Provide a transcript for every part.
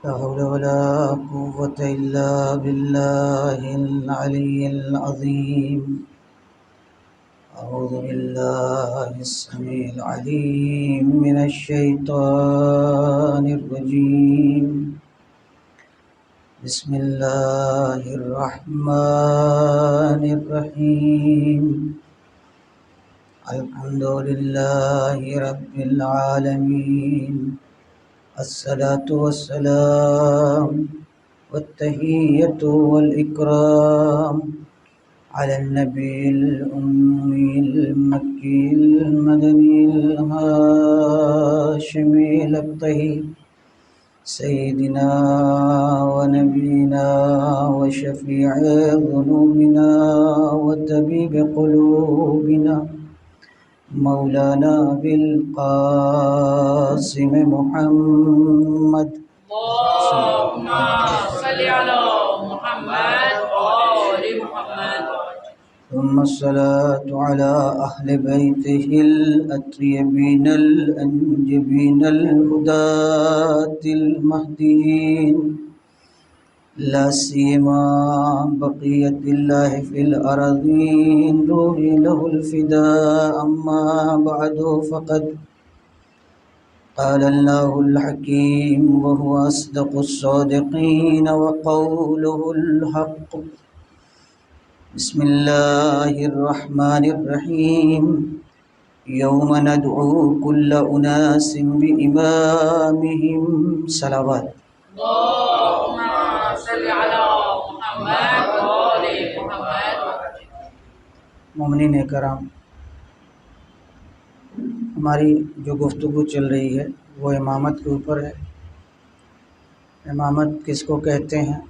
لا حول ولا قوة إلا بالله العلي العظيم. أعوذ بالله السميع العليم من الشيطان الرجيم. بسم الله الرحمن الرحيم. الحمد لله رب العالمين. الصلاة والسلام والتحية والإكرام على النبي الأمي المكي المدني الهاشمي الطهي سيدنا ونبينا وشفيع ذنوبنا وطبيب قلوبنا مولانا بالقاسم محمد. اللهم صل على محمد وآل محمد. ثم الصلاة على أهل بيته الأطيبين الأنجبين الهداة المهديين، لا سيما بقية الله في الأرضين، روحي له الفداء. أما بعد، فقد قال الله الحكيم وهو أصدق الصادقين وقوله الحق. بسم الله الرحمن الرحيم. يوم ندعو كل أناس بإمامهم. صلوات. اللهم صل على محمد وآل محمد. مومنین کرام، ہماری جو گفتگو چل رہی ہے وہ امامت کے اوپر ہے. امامت کس کو کہتے ہیں،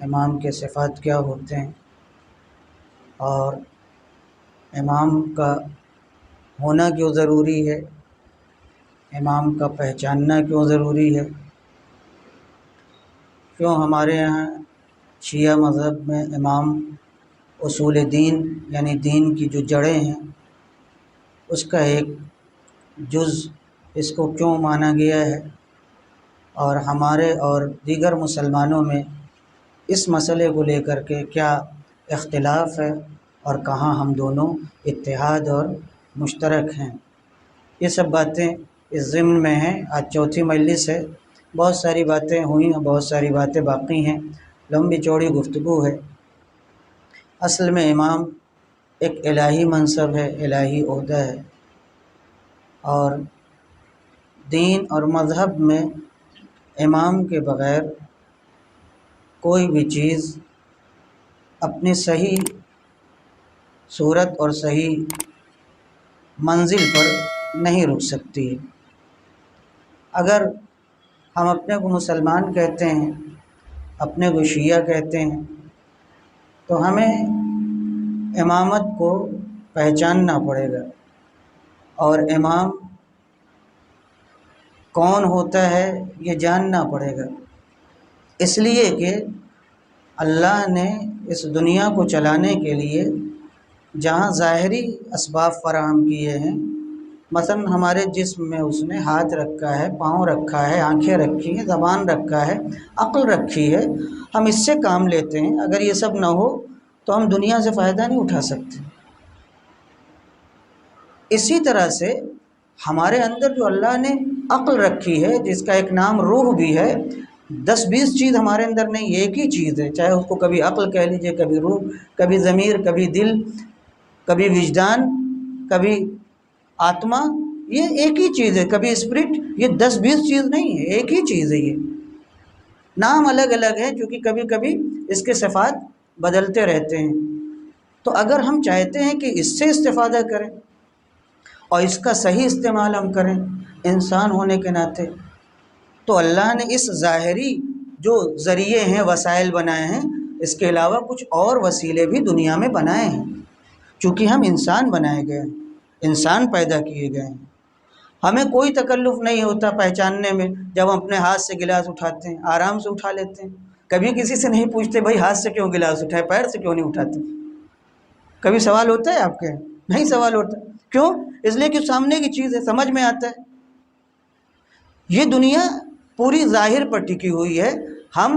امام کے صفات کیا ہوتے ہیں، اور امام کا ہونا کیوں ضروری ہے، امام کا پہچاننا کیوں ضروری ہے، کیوں ہمارے یہاں شیعہ مذہب میں امام اصول دین یعنی دین کی جو جڑیں ہیں اس کا ایک جز اس کو کیوں مانا گیا ہے، اور ہمارے اور دیگر مسلمانوں میں اس مسئلے کو لے کر کے کیا اختلاف ہے اور کہاں ہم دونوں اتحاد اور مشترک ہیں. یہ سب باتیں اس ضمن میں ہیں. آج چوتھی مجلس ہے، بہت ساری باتیں ہوئی ہیں، بہت ساری باتیں باقی ہیں، لمبی چوڑی گفتگو ہے. اصل میں امام ایک الہی منصب ہے، الہی عہدہ ہے، اور دین اور مذہب میں امام کے بغیر کوئی بھی چیز اپنی صحیح صورت اور صحیح منزل پر نہیں رک سکتی ہے. اگر ہم اپنے کو مسلمان کہتے ہیں، اپنے کو شیعہ کہتے ہیں، تو ہمیں امامت کو پہچاننا پڑے گا، اور امام کون ہوتا ہے یہ جاننا پڑے گا. اس لیے کہ اللہ نے اس دنیا کو چلانے کے لیے جہاں ظاہری اسباب فراہم کیے ہیں، مثلا ہمارے جسم میں اس نے ہاتھ رکھا ہے، پاؤں رکھا ہے، آنکھیں رکھی ہیں، زبان رکھا ہے، عقل رکھی ہے، ہم اس سے کام لیتے ہیں. اگر یہ سب نہ ہو تو ہم دنیا سے فائدہ نہیں اٹھا سکتے. اسی طرح سے ہمارے اندر جو اللہ نے عقل رکھی ہے، جس کا ایک نام روح بھی ہے، 10-20 چیز ہمارے اندر نہیں، ایک ہی چیز ہے. چاہے اس کو کبھی عقل کہہ لیجئے، کبھی روح، کبھی ضمیر، کبھی دل، کبھی وجدان، کبھی آتما. یہ ایک ہی چیز ہے. کبھی اسپرٹ. یہ 10-20 چیز نہیں ہے، ایک ہی چیز ہے. یہ نام الگ الگ ہے کیونکہ کبھی کبھی اس کے صفات بدلتے رہتے ہیں. تو اگر ہم چاہتے ہیں کہ اس سے استفادہ کریں اور اس کا صحیح استعمال ہم کریں انسان ہونے کے ناطے، تو اللہ نے اس ظاہری جو ذریعے ہیں، وسائل بنائے ہیں، اس کے علاوہ کچھ اور وسیلے بھی دنیا میں بنائے ہیں. چونکہ ہم انسان بنائے گئے ہیں، انسان پیدا کیے گئے ہیں، ہمیں کوئی تکلف نہیں ہوتا پہچاننے میں. جب ہم اپنے ہاتھ سے گلاس اٹھاتے ہیں آرام سے اٹھا لیتے ہیں، کبھی کسی سے نہیں پوچھتے بھائی ہاتھ سے کیوں گلاس اٹھائے، پیر سے کیوں نہیں اٹھاتے. کبھی سوال ہوتا ہے آپ کے؟ نہیں سوال ہوتا. کیوں؟ اس لیے کہ سامنے کی چیز ہے، سمجھ میں آتا ہے. یہ دنیا پوری ظاہر پر ٹکی ہوئی ہے۔ ہم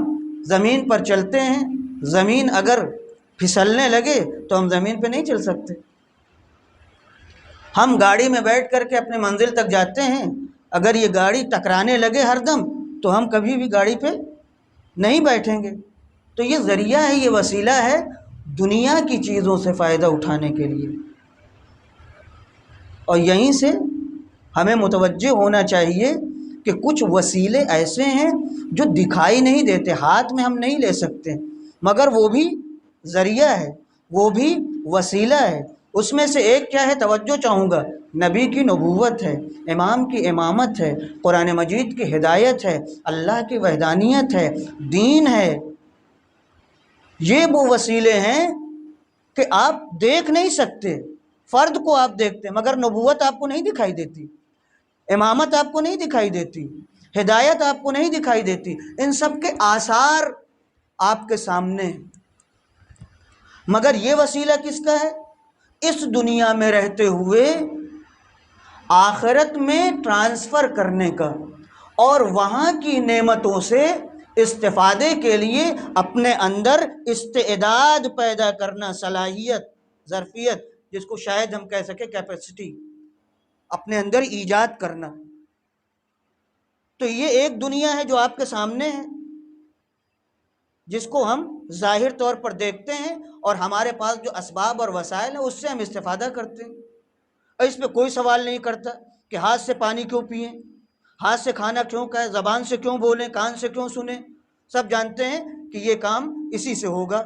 زمین پر چلتے ہیں، زمین اگر پھسلنے لگے تو ہم زمین پہ نہیں چل سکتے۔ ہم گاڑی میں بیٹھ کر کے اپنے منزل تک جاتے ہیں، اگر یہ گاڑی ٹکرانے لگے ہر دم تو ہم کبھی بھی گاڑی پہ نہیں بیٹھیں گے۔ تو یہ ذریعہ ہے، یہ وسیلہ ہے دنیا کی چیزوں سے فائدہ اٹھانے کے لیے، اور یہیں سے ہمیں متوجہ ہونا چاہیے کہ کچھ وسیلے ایسے ہیں جو دکھائی نہیں دیتے، ہاتھ میں ہم نہیں لے سکتے، مگر وہ بھی ذریعہ ہے، وہ بھی وسیلہ ہے۔ اس میں سے ایک کیا ہے، توجہ چاہوں گا، نبی کی نبوت ہے، امام کی امامت ہے، قرآن مجید کی ہدایت ہے، اللہ کی وحدانیت ہے، دین ہے۔ یہ وہ وسیلے ہیں کہ آپ دیکھ نہیں سکتے، فرد کو آپ دیکھتے ہیں مگر نبوت آپ کو نہیں دکھائی دیتی، امامت آپ کو نہیں دکھائی دیتی، ہدایت آپ کو نہیں دکھائی دیتی، ان سب کے آثار آپ کے سامنے ہیں۔ مگر یہ وسیلہ کس کا ہے؟ اس دنیا میں رہتے ہوئے آخرت میں ٹرانسفر کرنے کا، اور وہاں کی نعمتوں سے استفادے کے لیے اپنے اندر استعداد پیدا کرنا، صلاحیت، ظرفیت، جس کو شاید ہم کہہ سکیں کیپیسٹی، اپنے اندر ایجاد کرنا۔ تو یہ ایک دنیا ہے جو آپ کے سامنے ہے، جس کو ہم ظاہر طور پر دیکھتے ہیں، اور ہمارے پاس جو اسباب اور وسائل ہیں اس سے ہم استفادہ کرتے ہیں، اور اس پہ کوئی سوال نہیں کرتا کہ ہاتھ سے پانی کیوں پئیں، ہاتھ سے کھانا کیوں کھائیں، زبان سے کیوں بولیں، کان سے کیوں سنیں۔ سب جانتے ہیں کہ یہ کام اسی سے ہوگا۔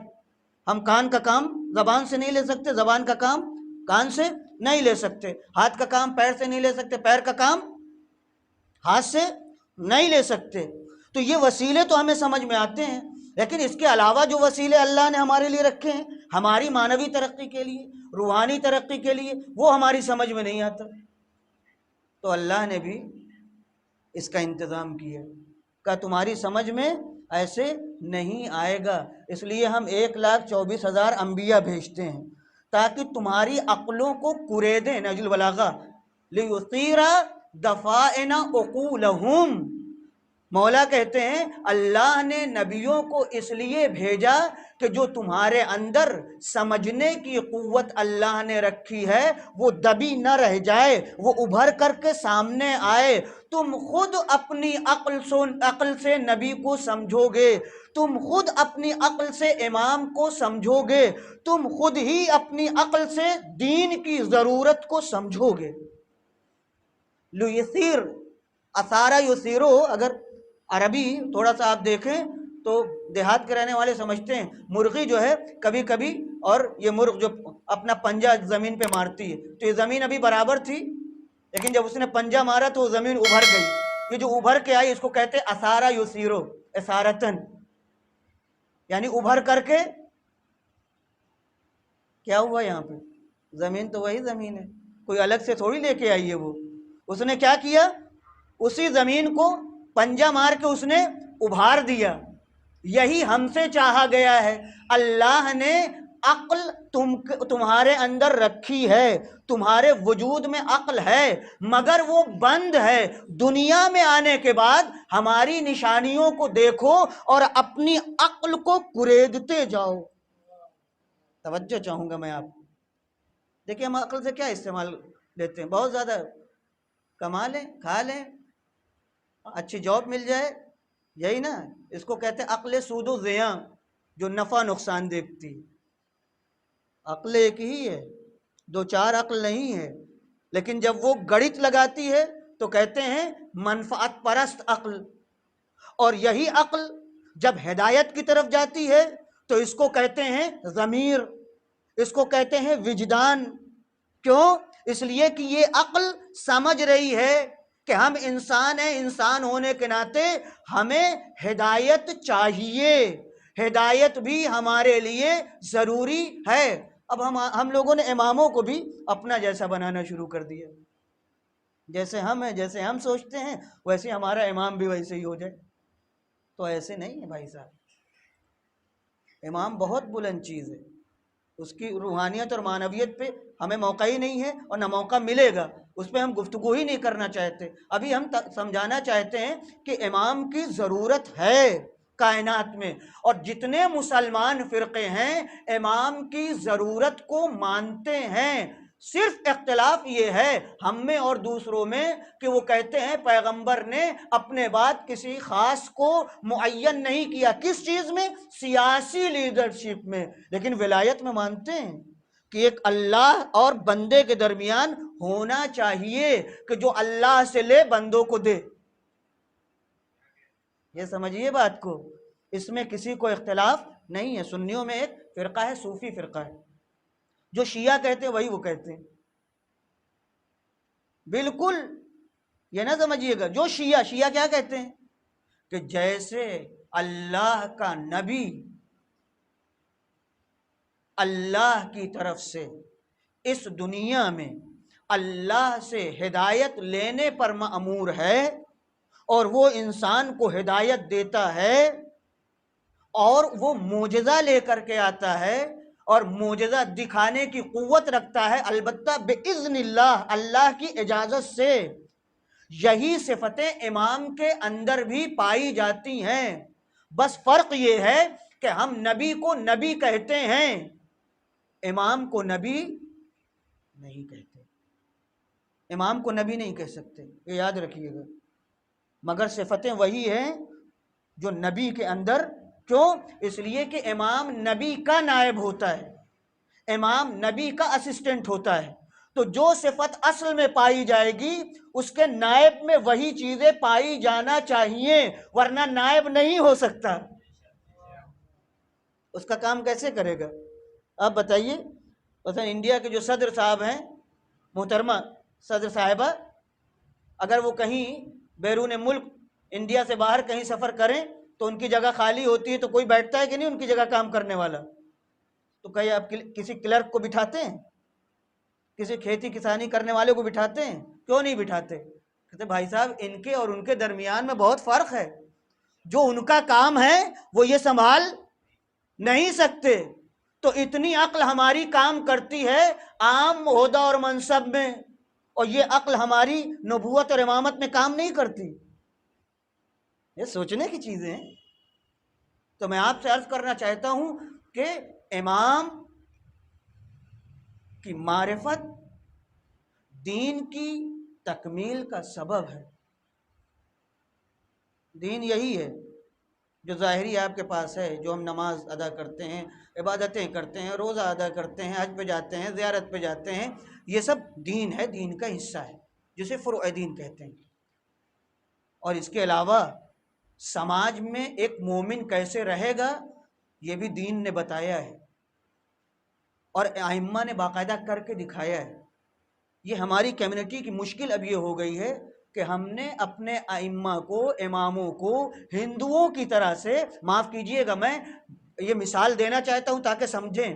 ہم کان کا کام زبان سے نہیں لے سکتے، زبان کا کام کان سے نہیں لے سکتے، ہاتھ کا کام پیر سے نہیں لے سکتے، پیر کا کام ہاتھ سے نہیں لے سکتے۔ تو یہ وسیلے تو ہمیں سمجھ میں آتے ہیں، لیکن اس کے علاوہ جو وسیلے اللہ نے ہمارے لیے رکھے ہیں ہماری معنوی ترقی کے لیے، روحانی ترقی کے لیے، وہ ہماری سمجھ میں نہیں آتا۔ تو اللہ نے بھی اس کا انتظام کیا کہ تمہاری سمجھ میں ایسے نہیں آئے گا، اس لیے ہم 1,24,000 انبیاء بھیجتے ہیں تاکہ تمہاری عقلوں کو کریدیں۔ نہج البلاغہ، لِيُثِيرَ دَفَائِنَ عُقُولَهُمْ۔ مولا کہتے ہیں اللہ نے نبیوں کو اس لیے بھیجا کہ جو تمہارے اندر سمجھنے کی قوت اللہ نے رکھی ہے وہ دبی نہ رہ جائے، وہ ابھر کر کے سامنے آئے۔ تم خود اپنی عقل سے نبی کو سمجھو گے، تم خود اپنی عقل سے امام کو سمجھو گے، تم خود ہی اپنی عقل سے دین کی ضرورت کو سمجھو گے۔ لُيُثِيرُ، اثارہ یثیرو، اگر عربی تھوڑا سا آپ دیکھیں تو دیہات کے رہنے والے سمجھتے ہیں مرغی جو ہے کبھی کبھی، اور یہ مرغ جو اپنا پنجہ زمین پہ مارتی ہے تو یہ زمین ابھی برابر تھی، لیکن جب اس نے پنجہ مارا تو وہ زمین ابھر گئی۔ یہ جو ابھر کے آئی اس کو کہتے ہیں اثارہ یثیرو، اسارتن، یعنی ابھر کر کے کیا ہوا یہاں پہ، زمین تو وہی زمین ہے، کوئی الگ سے تھوڑی لے کے آئی ہے وہ۔ اس نے کیا کیا، اسی زمین کو پنجہ مار کے اس نے ابھار دیا۔ یہی ہم سے چاہا گیا ہے، اللہ نے عقل تمہارے اندر رکھی ہے، تمہارے وجود میں عقل ہے، مگر وہ بند ہے۔ دنیا میں آنے کے بعد ہماری نشانیوں کو دیکھو اور اپنی عقل کو کریدتے جاؤ۔ توجہ چاہوں گا میں آپ کو، دیکھیں ہم عقل سے کیا استعمال لیتے ہیں، بہت زیادہ کما لیں، کھا لیں، اچھی جاب مل جائے، یہی نا، اس کو کہتے ہیں عقل سود و زیاں، جو نفع نقصان دیکھتی۔ عقل ایک ہی ہے، دو چار عقل نہیں ہے، لیکن جب وہ گڑت لگاتی ہے تو کہتے ہیں منفعت پرست عقل۔ اور یہی عقل جب ہدایت کی طرف جاتی ہے تو اس کو کہتے ہیں ضمیر، اس کو کہتے ہیں وجدان۔ کیوں؟ اس لیے کہ یہ عقل سمجھ رہی ہے کہ ہم انسان ہیں، انسان ہونے کے ناطے ہمیں ہدایت چاہیے، ہدایت بھی ہمارے لیے ضروری ہے۔ اب ہم لوگوں نے اماموں کو بھی اپنا جیسا بنانا شروع کر دیا، جیسے ہم ہیں، جیسے ہم سوچتے ہیں ویسے ہمارا امام بھی ویسے ہی ہو جائے۔ تو ایسے نہیں ہے بھائی صاحب، امام بہت بلند چیز ہے، اس کی روحانیت اور معنویت پہ ہمیں موقع ہی نہیں ہے اور نہ موقع ملے گا۔ اس پہ ہم گفتگو ہی نہیں کرنا چاہتے. ابھی ہم سمجھانا چاہتے ہیں کہ امام کی ضرورت ہے کائنات میں، اور جتنے مسلمان فرقے ہیں امام کی ضرورت کو مانتے ہیں. صرف اختلاف یہ ہے ہم میں اور دوسروں میں کہ وہ کہتے ہیں پیغمبر نے اپنے بعد کسی خاص کو معین نہیں کیا. کس چیز میں؟ سیاسی لیڈرشپ میں. لیکن ولایت میں مانتے ہیں کہ ایک اللہ اور بندے کے درمیان ہونا چاہیے کہ جو اللہ سے لے بندوں کو دے. یہ سمجھیے بات کو، اس میں کسی کو اختلاف نہیں ہے. سنیوں میں ایک فرقہ ہے، صوفی فرقہ ہے، جو شیعہ کہتے ہیں وہی وہ کہتے ہیں. بالکل یہ نہ سمجھیے گا. جو شیعہ کیا کہتے ہیں کہ جیسے اللہ کا نبی اللہ کی طرف سے اس دنیا میں اللہ سے ہدایت لینے پر مأمور ہے، اور وہ انسان کو ہدایت دیتا ہے، اور وہ معجزہ لے کر کے آتا ہے، اور معجزہ دکھانے کی قوت رکھتا ہے، البتہ بِإِذْنِ اللہ، اللہ کی اجازت سے. یہی صفتیں امام کے اندر بھی پائی جاتی ہیں. بس فرق یہ ہے کہ ہم نبی کو نبی کہتے ہیں، امام کو نبی نہیں کہتے. امام کو نبی نہیں کہہ سکتے، یہ یاد رکھیے گا. مگر صفتیں وہی ہیں جو نبی کے اندر. کیوں؟ اس لیے کہ امام نبی کا نائب ہوتا ہے، امام نبی کا اسسٹنٹ ہوتا ہے. تو جو صفت اصل میں پائی جائے گی اس کے نائب میں وہی چیزیں پائی جانا چاہیے، ورنہ نائب نہیں ہو سکتا. اس کا کام کیسے کرے گا؟ آپ بتائیے. مثلا انڈیا کے جو صدر صاحب ہیں، محترمہ صدر صاحبہ، اگر وہ کہیں بیرون ملک انڈیا سے باہر کہیں سفر کریں تو ان کی جگہ خالی ہوتی ہے تو کوئی بیٹھتا ہے کہ نہیں ان کی جگہ کام کرنے والا؟ تو کہیں آپ کسی کلرک کو بٹھاتے ہیں؟ کسی کھیتی کسانی کرنے والے کو بٹھاتے ہیں؟ کیوں نہیں بٹھاتے؟ کہتے بھائی صاحب ان کے اور ان کے درمیان میں بہت فرق ہے. جو ان کا کام ہے وہ یہ سنبھال نہیں سکتے. تو اتنی عقل ہماری کام کرتی ہے عام عہدہ اور منصب میں، اور یہ عقل ہماری نبوت اور امامت میں کام نہیں کرتی. یہ سوچنے کی چیزیں ہیں. تو میں آپ سے عرض کرنا چاہتا ہوں کہ امام کی معرفت دین کی تکمیل کا سبب ہے. دین یہی ہے جو ظاہری آپ کے پاس ہے، جو ہم نماز ادا کرتے ہیں، عبادتیں کرتے ہیں، روزہ ادا کرتے ہیں، حج پہ جاتے ہیں، زیارت پہ جاتے ہیں، یہ سب دین ہے، دین کا حصہ ہے جسے فروع دین کہتے ہیں. اور اس کے علاوہ سماج میں ایک مومن کیسے رہے گا یہ بھی دین نے بتایا ہے، اور ائمہ نے باقاعدہ کر کے دکھایا ہے. یہ ہماری کمیونٹی کی مشکل اب یہ ہو گئی ہے کہ ہم نے اپنے ائمہ کو، اماموں کو ہندوؤں کی طرح سے، معاف کیجئے گا میں یہ مثال دینا چاہتا ہوں تاکہ سمجھیں.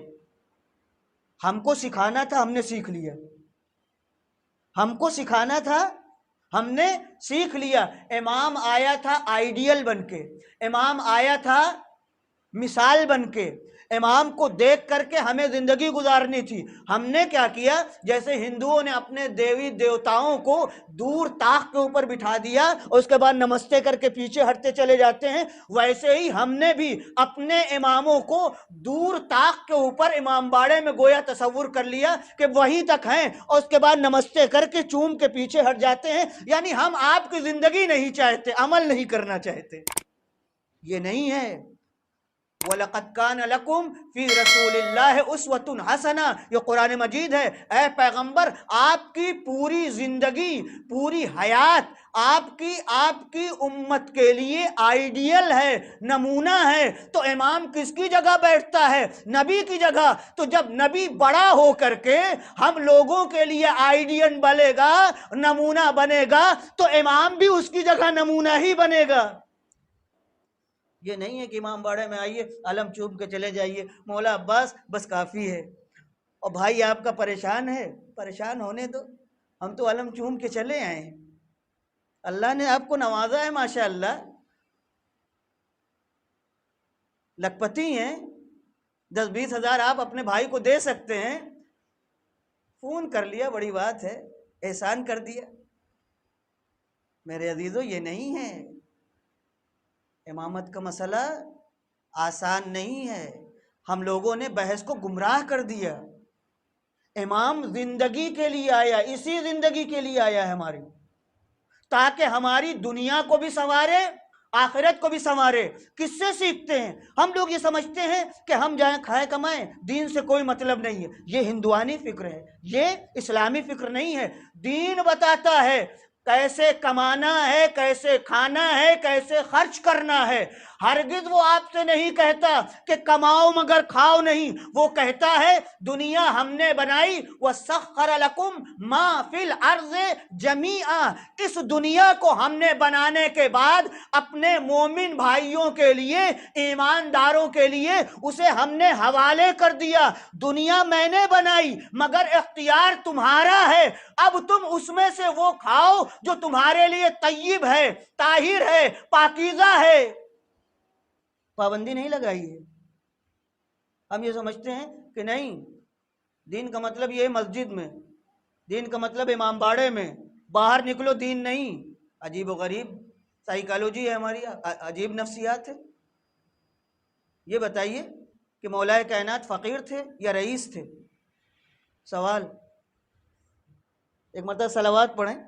ہم کو سکھانا تھا، ہم نے سیکھ لیا. ہم کو سکھانا تھا، ہم نے سیکھ لیا. امام آیا تھا آئیڈیل بن کے، امام آیا تھا مثال بن کے، امام کو دیکھ کر کے ہمیں زندگی گزارنی تھی. ہم نے کیا کیا؟ جیسے ہندوؤں نے اپنے دیوی دیوتاؤں کو دور تاخت کے اوپر بٹھا دیا اور اس کے بعد نمستے کر کے پیچھے ہٹتے چلے جاتے ہیں، ویسے ہی ہم نے بھی اپنے اماموں کو دور تاخت کے اوپر امام باڑے میں گویا تصور کر لیا کہ وہیں تک ہیں، اور اس کے بعد نمستے کر کے چوم کے پیچھے ہٹ جاتے ہیں. یعنی ہم آپ کی زندگی نہیں چاہتے، عمل نہیں کرنا چاہتے. یہ نہیں ہے. وَلَقَدْ كَانَ لَكُمْ فِي رَسُولِ اللَّهِ أُسْوَةٌ حَسَنَةٌ، یہ قرآن مجید ہے. اے پیغمبر آپ کی پوری زندگی، پوری حیات آپ کی امت کے لیے آئیڈیل ہے، نمونہ ہے. تو امام کس کی جگہ بیٹھتا ہے؟ نبی کی جگہ. تو جب نبی بڑا ہو کر کے ہم لوگوں کے لیے آئیڈیل بنے گا، نمونہ بنے گا، تو امام بھی اس کی جگہ نمونہ ہی بنے گا. یہ نہیں ہے کہ امام باڑے میں آئیے علم چوم کے چلے جائیے، مولا بس کافی ہے. اور بھائی آپ کا پریشان ہے، پریشان ہونے دو، ہم تو علم چوم کے چلے آئے ہیں. اللہ نے آپ کو نوازا ہے ماشاءاللہ، لکھپتی ہیں، 10-20 ہزار آپ اپنے بھائی کو دے سکتے ہیں. فون کر لیا بڑی بات ہے. احسان کر دیا۔ میرے عزیزو یہ نہیں ہے، امامت کا مسئلہ آسان نہیں ہے۔ ہم لوگوں نے بحث کو گمراہ کر دیا۔ امام زندگی کے لیے آیا، اسی زندگی کے لیے آیا ہے ہماری، تاکہ ہماری دنیا کو بھی سنوارے، آخرت کو بھی سنوارے۔ کس سے سیکھتے ہیں؟ ہم لوگ یہ سمجھتے ہیں کہ ہم جائیں کھائے کمائیں، دین سے کوئی مطلب نہیں ہے۔ یہ ہندوانی فکر ہے، یہ اسلامی فکر نہیں ہے۔ دین بتاتا ہے کیسے کمانا ہے، کیسے کھانا ہے، کیسے خرچ کرنا ہے۔ ہرگز وہ آپ سے نہیں کہتا کہ کماؤ مگر کھاؤ نہیں، وہ کہتا ہے دنیا ہم نے بنائی وَسَخَّرَ لَكُمْ مَا فِي الْأَرْضِ جَمِيعًا، اس دنیا کو ہم نے بنانے کے بعد اپنے مومن بھائیوں کے لیے، ایمانداروں کے لیے اسے ہم نے حوالے کر دیا۔ دنیا میں نے بنائی مگر اختیار تمہارا ہے، اب تم اس میں سے وہ کھاؤ جو تمہارے لیے طیب ہے، طاہر ہے، پاکیزہ ہے۔ پابندی نہیں لگائی ہے۔ ہم یہ سمجھتے ہیں کہ نہیں، دین کا مطلب یہ مسجد میں، دین کا مطلب امام باڑے میں، باہر نکلو دین نہیں۔ عجیب و غریب سائیکالوجی ہے ہماری، عجیب نفسیات ہے۔ یہ بتائیے کہ مولا کائنات فقیر تھے یا رئیس تھے؟ سوال۔ ایک مرتبہ صلوات پڑھیں،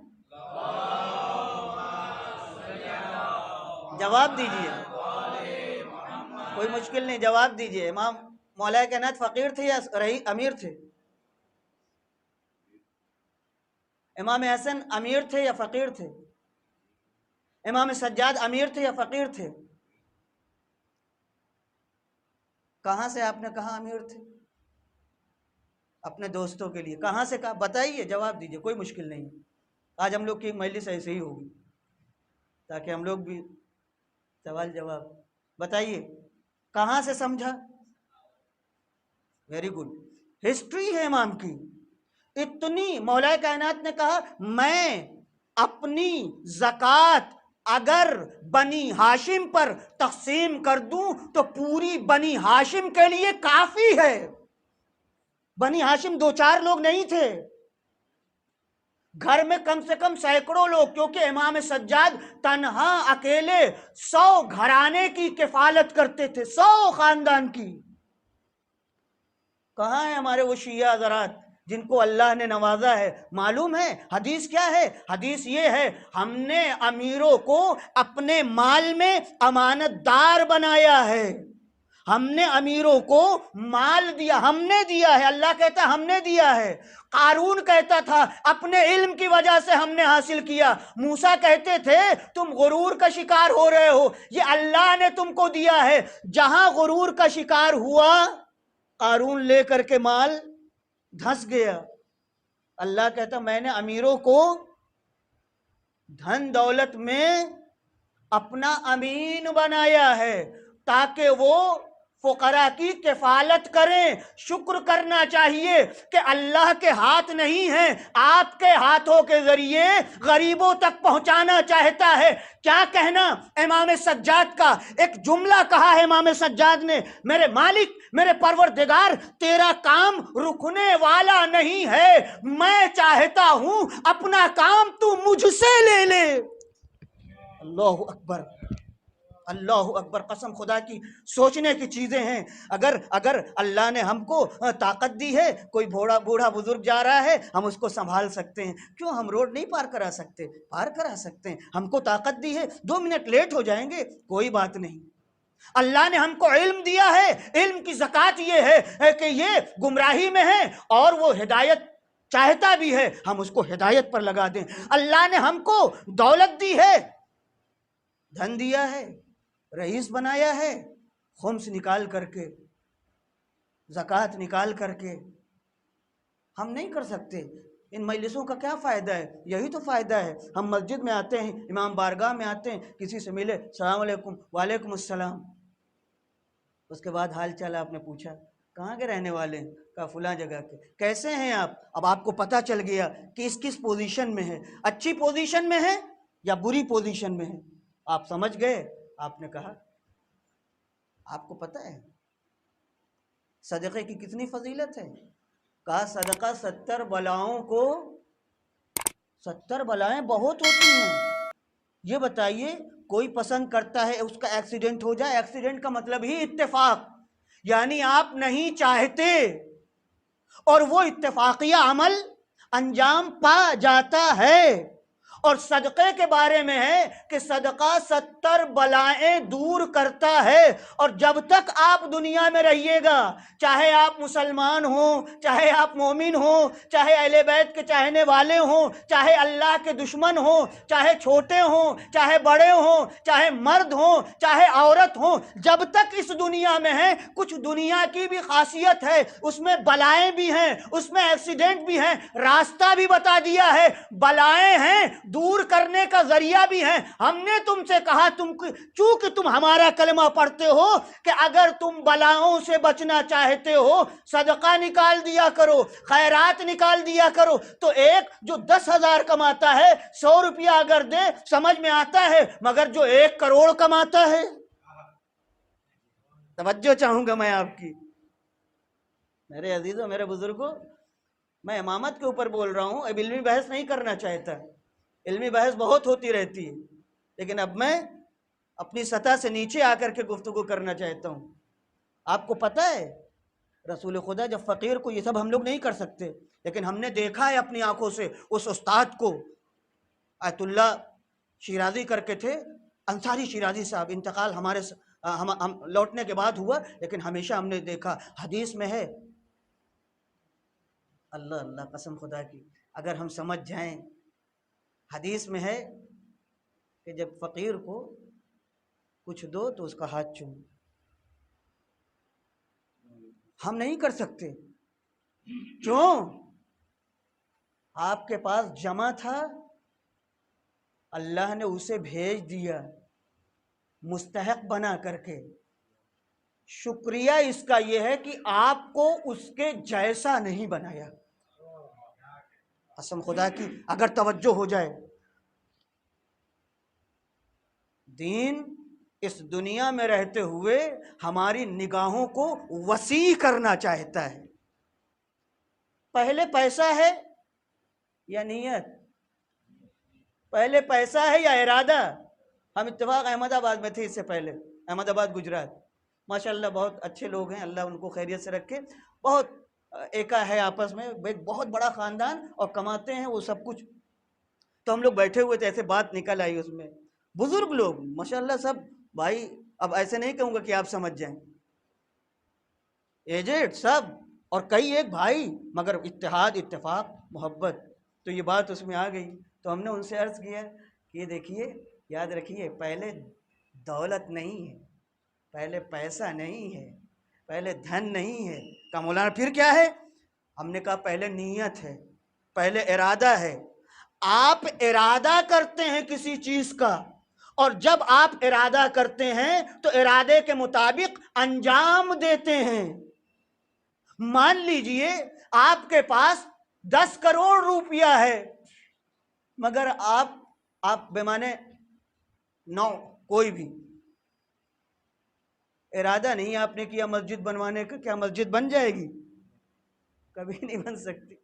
جواب دیجئے، کوئی مشکل نہیں، جواب دیجئے۔ امام مولا کائنات فقیر تھے یا امیر تھے؟ امام حسن امیر تھے یا فقیر تھے؟ امام سجاد امیر تھے یا فقیر تھے؟ کہاں سے آپ نے کہا امیر تھے؟ اپنے دوستوں کے لیے کہاں سے کہا؟ بتائیے، جواب دیجئے، کوئی مشکل نہیں۔ آج ہم لوگ کی مجلس ایسے ہی ہوگی تاکہ ہم لوگ بھی سوال جواب۔ بتائیے کہاں سے سمجھا؟ ویری گڈ، ہسٹری ہے امام کی اتنی۔ مولا کائنات نے کہا میں اپنی زکوٰۃ اگر بنی ہاشم پر تقسیم کر دوں تو پوری بنی ہاشم کے لیے کافی ہے۔ بنی ہاشم دو چار لوگ نہیں تھے، گھر میں کم سے کم سینکڑوں لوگ، کیونکہ امام سجاد تنہا اکیلے 100 گھرانے کی کفالت کرتے تھے، 100 خاندان کی۔ کہاں ہیں ہمارے وہ شیعہ حضرات جن کو اللہ نے نوازا ہے؟ معلوم ہے حدیث کیا ہے؟ حدیث یہ ہے ہم نے امیروں کو اپنے مال میں امانت دار بنایا ہے۔ ہم نے امیروں کو مال دیا، ہم نے دیا ہے، اللہ کہتا ہے ہم نے دیا ہے۔ قارون کہتا تھا اپنے علم کی وجہ سے ہم نے حاصل کیا۔ موسیٰ کہتے تھے تم غرور کا شکار ہو رہے ہو، یہ اللہ نے تم کو دیا ہے۔ جہاں غرور کا شکار ہوا، قارون لے کر کے مال دھس گیا۔ اللہ کہتا میں نے امیروں کو دھن دولت میں اپنا امین بنایا ہے تاکہ وہ فقراء کی کفالت کریں۔ شکر کرنا چاہیے کہ اللہ کے ہاتھ نہیں ہیں، آپ کے ہاتھوں کے ذریعے غریبوں تک پہنچانا چاہتا ہے۔ کیا کہنا امام سجاد کا؟ ایک جملہ کہا ہے امام سجاد نے، میرے مالک، میرے پروردگار، تیرا کام رکنے والا نہیں ہے، میں چاہتا ہوں اپنا کام تو مجھ سے لے لے۔ اللہ اکبر، اللہ اکبر، قسم خدا کی سوچنے کی چیزیں ہیں۔ اگر اللہ نے ہم کو طاقت دی ہے، کوئی بوڑھا بزرگ جا رہا ہے، ہم اس کو سنبھال سکتے ہیں، کیوں ہم روڈ نہیں پار کرا سکتے؟ پار کرا سکتے ہیں، ہم کو طاقت دی ہے، 2 منٹ لیٹ ہو جائیں گے کوئی بات نہیں۔ اللہ نے ہم کو علم دیا ہے، علم کی زکوٰۃ یہ ہے کہ یہ گمراہی میں ہے اور وہ ہدایت چاہتا بھی ہے، ہم اس کو ہدایت پر لگا دیں۔ اللہ نے ہم کو دولت دی ہے، دھن دیا ہے، رئیس بنایا ہے، خمس نکال کر کے، زکوٰۃ نکال کر کے ہم نہیں کر سکتے۔ ان مجلسوں کا کیا فائدہ ہے؟ یہی تو فائدہ ہے، ہم مسجد میں آتے ہیں، امام بارگاہ میں آتے ہیں، کسی سے ملے، السلام علیکم، وعلیکم السلام، اس کے بعد حال چال آپ نے پوچھا، کہاں کے رہنے والے ہیں؟ کہا فلاں جگہ کے۔ کیسے ہیں آپ؟ اب آپ کو پتہ چل گیا کہ کس پوزیشن میں ہے، اچھی پوزیشن میں ہے یا بری پوزیشن میں ہے۔ آپ سمجھ گئے، آپ نے کہا آپ کو پتہ ہے صدقے کی کتنی فضیلت ہے؟ کہا صدقہ 70 بلاؤں کو 70 بلائیں بہت ہوتی ہیں. یہ بتائیے کوئی پسند کرتا ہے اس کا ایکسیڈنٹ ہو جائے؟ ایکسیڈنٹ کا مطلب ہی اتفاق، یعنی آپ نہیں چاہتے اور وہ اتفاقیہ عمل انجام پا جاتا ہے. اور صدقے کے بارے میں ہے کہ صدقہ 70 بلائیں دور کرتا ہے. اور جب تک آپ دنیا میں رہیے گا، چاہے آپ مسلمان ہوں، چاہے آپ مومن ہوں، چاہے اہل بیت کے چاہنے والے ہوں، چاہے اللہ کے دشمن ہوں، چاہے چھوٹے ہوں، چاہے بڑے ہوں، چاہے مرد ہوں، چاہے عورت ہوں، جب تک اس دنیا میں ہیں، کچھ دنیا کی بھی خاصیت ہے، اس میں بلائیں بھی ہیں، اس میں ایکسیڈنٹ بھی ہیں. راستہ بھی بتا دیا ہے، بلائیں ہیں دور کرنے کا ذریعہ بھی ہے. ہم نے تم سے کہا چونکہ تم ہمارا کلمہ پڑھتے ہو کہ اگر تم بلاؤں سے بچنا چاہتے ہو صدقہ نکال دیا کرو، خیرات نکال دیا کرو. تو ایک جو 10,000 کماتا ہے 100 روپیہ اگر دے سمجھ میں آتا ہے، مگر جو 1 کروڑ کماتا ہے، توجہ چاہوں گا میں آپ کی میرے عزیزوں، میرے بزرگوں. میں امامت کے اوپر بول رہا ہوں، اب علمی بحث نہیں کرنا چاہتا. علمی بحث بہت ہوتی رہتی ہے، لیکن اب میں اپنی سطح سے نیچے آ کر کے گفتگو کرنا چاہتا ہوں. آپ کو پتہ ہے رسول خدا جب فقیر کو، یہ سب ہم لوگ نہیں کر سکتے، لیکن ہم نے دیکھا ہے اپنی آنکھوں سے اس استاد کو، آیت اللہ شیرازی کر کے تھے، انصاری شیرازی صاحب، انتقال ہمارے ہم لوٹنے کے بعد ہوا، لیکن ہمیشہ ہم نے دیکھا. حدیث میں ہے، اللہ اللہ قسم خدا کی اگر ہم سمجھ جائیں، حدیث میں ہے کہ جب فقیر کو کچھ دو تو اس کا ہاتھ چومو. ہم نہیں کر سکتے. کیوں؟ آپ کے پاس جمع تھا، اللہ نے اسے بھیج دیا مستحق بنا کر کے. شکریہ اس کا یہ ہے کہ آپ کو اس کے جیسا نہیں بنایا. قسم خدا کی اگر توجہ ہو جائے، دین اس دنیا میں رہتے ہوئے ہماری نگاہوں کو وسیع کرنا چاہتا ہے. پہلے پیسہ ہے یا نیت؟ پہلے پیسہ ہے یا ارادہ؟ ہم اتفاق احمد آباد میں تھے اس سے پہلے، احمد آباد گجرات. ماشاءاللہ بہت اچھے لوگ ہیں، اللہ ان کو خیریت سے رکھے. بہت ایکا ہے آپس میں، ایک بہت بڑا خاندان اور کماتے ہیں وہ سب کچھ. تو ہم لوگ بیٹھے ہوئے تھے، ایسے بات نکل آئی اس میں. بزرگ لوگ ماشاءاللہ سب بھائی، اب ایسے نہیں کہوں گا کہ آپ سمجھ جائیں، ایجڈ سب، اور کئی ایک بھائی، مگر اتحاد، اتفاق، محبت. تو یہ بات اس میں آ گئی. تو ہم نے ان سے عرض کیا کہ یہ دیکھیے، یاد رکھیے، پہلے دولت نہیں ہے، پہلے پیسہ نہیں ہے، پہلے دھن نہیں ہے. کہا مولانا پھر کیا ہے؟ ہم نے کہا پہلے نیت ہے، پہلے ارادہ ہے. آپ ارادہ کرتے ہیں کسی چیز کا، اور جب آپ ارادہ کرتے ہیں تو ارادے کے مطابق انجام دیتے ہیں. مان لیجئے آپ کے پاس 10 کروڑ روپیہ ہے، مگر آپ بے نو کوئی بھی ارادہ نہیں آپ نے کیا مسجد بنوانے کا، کیا مسجد بن جائے گی؟ کبھی نہیں بن سکتی.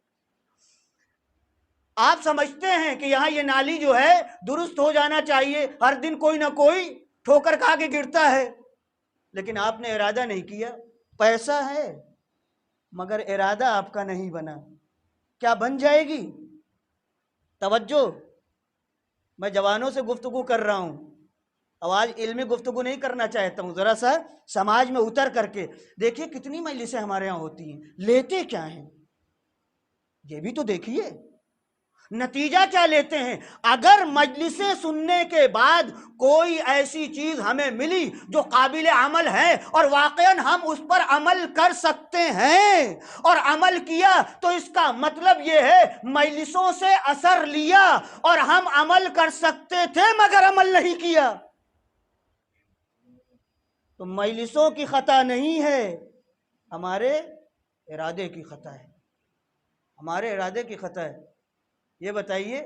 آپ سمجھتے ہیں کہ یہاں یہ نالی جو ہے درست ہو جانا چاہیے، ہر دن کوئی نہ کوئی ٹھوکر کھا کے گرتا ہے، لیکن آپ نے ارادہ نہیں کیا. پیسہ ہے مگر ارادہ آپ کا نہیں بنا، کیا بن جائے گی؟ توجہ، میں جوانوں سے گفتگو کر رہا ہوں، آج علمی گفتگو نہیں کرنا چاہتا ہوں. ذرا سا سماج میں اتر کر کے دیکھیے کتنی مجلسیں ہمارے ہاں ہوتی ہیں، لیتے کیا ہیں یہ بھی تو دیکھیے، نتیجہ کیا لیتے ہیں. اگر مجلسیں سننے کے بعد کوئی ایسی چیز ہمیں ملی جو قابل عمل ہے اور واقعاً ہم اس پر عمل کر سکتے ہیں اور عمل کیا، تو اس کا مطلب یہ ہے مجلسوں سے اثر لیا اور ہم عمل کر سکتے تھے مگر عمل نہیں کیا. تو مجلسوں کی خطا نہیں ہے، ہمارے ارادے کی خطا ہے، ہمارے ارادے کی خطا ہے. یہ بتائیے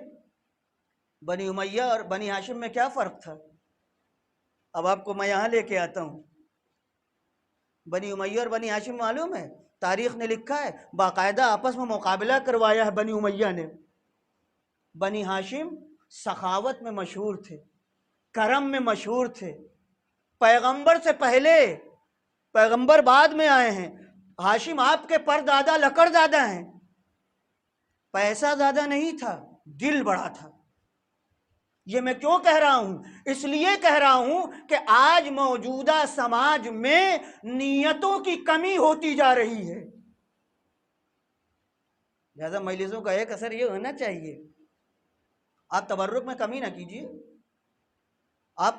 بنی امیہ اور بنی ہاشم میں کیا فرق تھا؟ اب آپ کو میں یہاں لے کے آتا ہوں. بنی امیہ اور بنی ہاشم معلوم ہے، تاریخ نے لکھا ہے باقاعدہ آپس میں مقابلہ کروایا ہے. بنی امیہ نے بنی ہاشم سخاوت میں مشہور تھے، کرم میں مشہور تھے، پیغمبر سے پہلے، پیغمبر بعد میں آئے ہیں، ہاشم آپ کے پردادا لکڑ دادا ہیں، پیسہ زیادہ نہیں تھا، دل بڑا تھا۔ یہ میں کیوں کہہ رہا ہوں؟ اس لیے کہہ رہا ہوں کہ آج موجودہ سماج میں نیتوں کی کمی ہوتی جا رہی ہے، لہذا مجلسوں کا ایک اثر یہ ہونا چاہیے، آپ تبرک میں کمی نہ کیجیے، آپ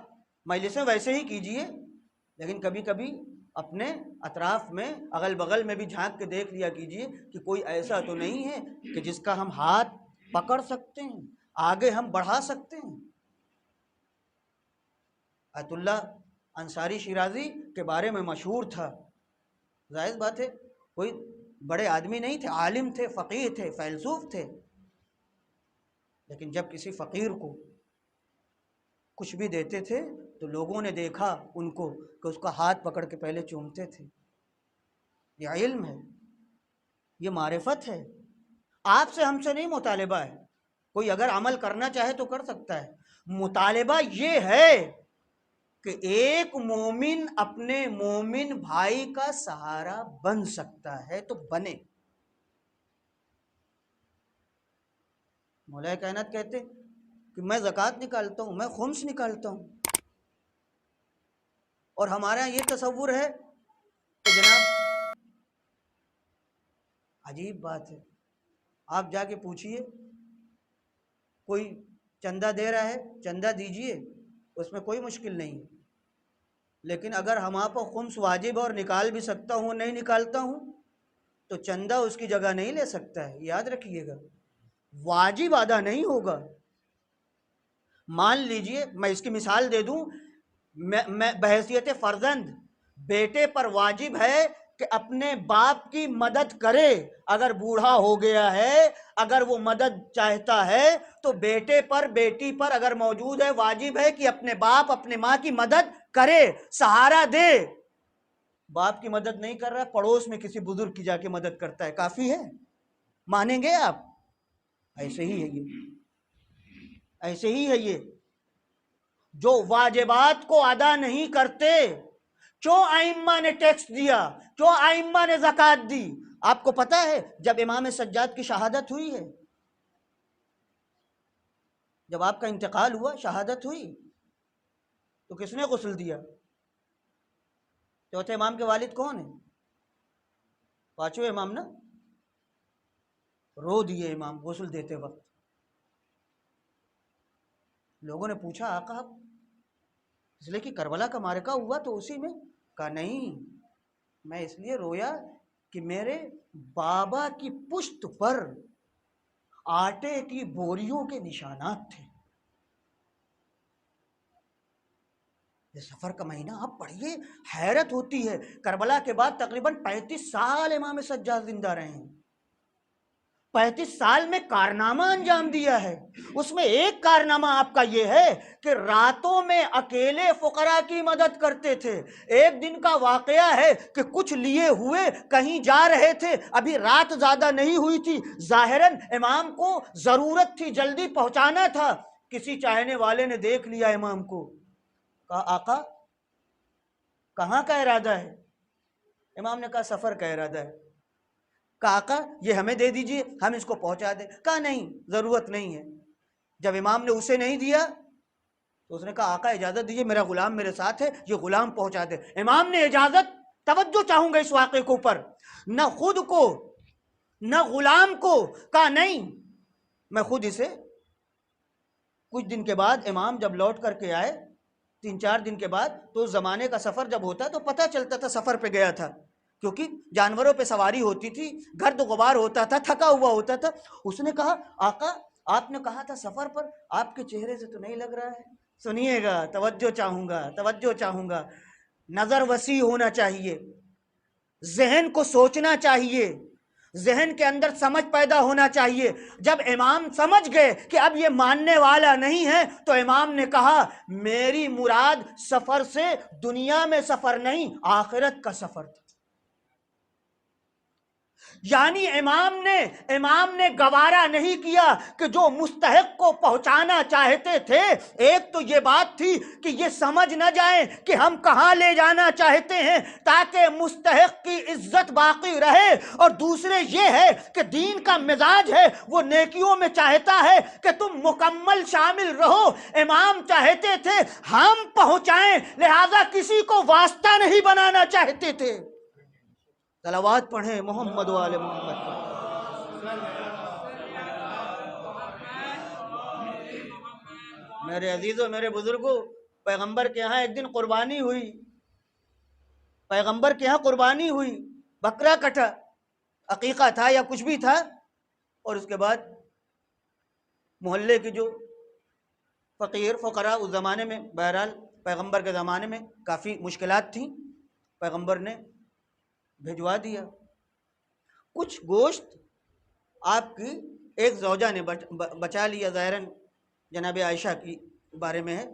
مجلسیں ویسے ہی کیجیے، لیکن کبھی کبھی اپنے اطراف میں اغل بغل میں بھی جھانک کے دیکھ لیا کیجیے کہ کوئی ایسا تو نہیں ہے کہ جس کا ہم ہاتھ پکڑ سکتے ہیں، آگے ہم بڑھا سکتے ہیں۔ آیت اللہ انصاری شیرازی کے بارے میں مشہور تھا، ظاہر بات ہے کوئی بڑے آدمی نہیں تھے، عالم تھے، فقیہ تھے، فیلسوف تھے، لیکن جب کسی فقیر کو کچھ بھی دیتے تھے تو لوگوں نے دیکھا ان کو کہ اس کا ہاتھ پکڑ کے پہلے چومتے تھے۔ یہ علم ہے، یہ معرفت ہے، آپ سے ہم سے نہیں مطالبہ ہے، کوئی اگر عمل کرنا چاہے تو کر سکتا ہے، مطالبہ یہ ہے کہ ایک مومن اپنے مومن بھائی کا سہارا بن سکتا ہے تو بنے۔ مولا کائنات کہتے کہ میں زکوٰۃ نکالتا ہوں، میں خمس نکالتا ہوں، اور ہمارا یہ تصور ہے کہ جناب عجیب بات ہے، آپ جا کے پوچھئے کوئی چندہ دے رہا ہے، چندہ دیجئے، اس میں کوئی مشکل نہیں، لیکن اگر ہمارے پر خمس واجب اور نکال بھی سکتا ہوں نہیں نکالتا ہوں تو چندہ اس کی جگہ نہیں لے سکتا ہے، یاد رکھیے گا، واجب ادا نہیں ہوگا۔ مان لیجئے میں اس کی مثال دے دوں، میں بحیثیت فرزند بیٹے پر واجب ہے کہ اپنے باپ کی مدد کرے، اگر بوڑھا ہو گیا ہے، اگر وہ مدد چاہتا ہے تو بیٹے پر بیٹی پر اگر موجود ہے واجب ہے کہ اپنے باپ اپنے ماں کی مدد کرے، سہارا دے۔ باپ کی مدد نہیں کر رہا، پڑوس میں کسی بزرگ کی جا کے مدد کرتا ہے، کافی ہے؟ مانیں گے آپ؟ ایسے ہی ہے یہ، ایسے ہی ہے یہ، جو واجبات کو ادا نہیں کرتے۔ کیوں ائمہ نے ٹیکس دیا؟ کیوں ائمہ نے زکوٰۃ دی؟ آپ کو پتہ ہے جب امام سجاد کی شہادت ہوئی ہے، جب آپ کا انتقال ہوا، شہادت ہوئی، تو کس نے غسل دیا؟ چوتھے امام کے والد کون ہیں؟ پانچویں امام نا، رو دیے امام غسل دیتے وقت۔ لوگوں نے پوچھا آقا اس لیے کہ کربلا کا معرکہ ہوا تو اسی میں؟ کہا نہیں، میں اس لیے رویا کہ میرے بابا کی پشت پر آٹے کی بوریوں کے نشانات تھے۔ یہ سفر کا مہینہ آپ پڑھیے، حیرت ہوتی ہے، کربلا کے بعد تقریباً 35 سال امام سجاد زندہ رہے ہیں، 35 سال میں کارنامہ انجام دیا ہے۔ اس میں ایک کارنامہ آپ کا یہ ہے کہ راتوں میں اکیلے فقراء کی مدد کرتے تھے۔ ایک دن کا واقعہ ہے کہ کچھ لیے ہوئے کہیں جا رہے تھے، ابھی رات زیادہ نہیں ہوئی تھی، ظاہراً امام کو ضرورت تھی، جلدی پہنچانا تھا، کسی چاہنے والے نے دیکھ لیا امام کو، کہا آقا کہاں کا ارادہ ہے؟ امام نے کہا سفر کا ارادہ ہے۔ کہا آقا یہ ہمیں دے دیجئے، ہم اس کو پہنچا دیں۔ کہا نہیں، ضرورت نہیں ہے۔ جب امام نے اسے نہیں دیا تو اس نے کہا آقا اجازت دیجئے، میرا غلام میرے ساتھ ہے، یہ غلام پہنچا دے۔ امام نے اجازت، توجہ چاہوں گا اس واقعے کے اوپر، نہ خود کو نہ غلام کو، کہا نہیں میں خود اسے۔ کچھ دن کے بعد امام جب لوٹ کر کے آئے، 3-4 دن کے بعد، تو اس زمانے کا سفر جب ہوتا تو پتہ چلتا تھا سفر پہ گیا تھا، کیونکہ جانوروں پہ سواری ہوتی تھی، گرد و غبار ہوتا تھا، تھکا ہوا ہوتا تھا۔ اس نے کہا آقا آپ نے کہا تھا سفر پر، آپ کے چہرے سے تو نہیں لگ رہا ہے۔ سنیے گا، توجہ چاہوں گا، توجہ چاہوں گا، نظر وسیع ہونا چاہیے، ذہن کو سوچنا چاہیے، ذہن کے اندر سمجھ پیدا ہونا چاہیے۔ جب امام سمجھ گئے کہ اب یہ ماننے والا نہیں ہے تو امام نے کہا میری مراد سفر سے دنیا میں سفر نہیں، آخرت کا سفر تھا۔ یعنی امام نے گوارا نہیں کیا کہ جو مستحق کو پہنچانا چاہتے تھے، ایک تو یہ بات تھی کہ یہ سمجھ نہ جائیں کہ ہم کہاں لے جانا چاہتے ہیں تاکہ مستحق کی عزت باقی رہے، اور دوسرے یہ ہے کہ دین کا مزاج ہے وہ نیکیوں میں چاہتا ہے کہ تم مکمل شامل رہو۔ امام چاہتے تھے ہم پہنچائیں، لہذا کسی کو واسطہ نہیں بنانا چاہتے تھے۔ صلوات پڑھیں محمد و آل محمد پر۔ میرے عزیزوں، میرے بزرگوں، پیغمبر کے ہاں ایک دن قربانی ہوئی، پیغمبر کے ہاں قربانی ہوئی، بکرا کٹا، عقیقہ تھا یا کچھ بھی تھا، اور اس کے بعد محلے کی جو فقیر فقراء اس زمانے میں، بہرحال پیغمبر کے زمانے میں کافی مشکلات تھیں، پیغمبر نے بھجوا دیا کچھ گوشت، آپ کی ایک زوجہ نے بچا لیا، ظاہراً جناب عائشہ کی بارے میں ہے۔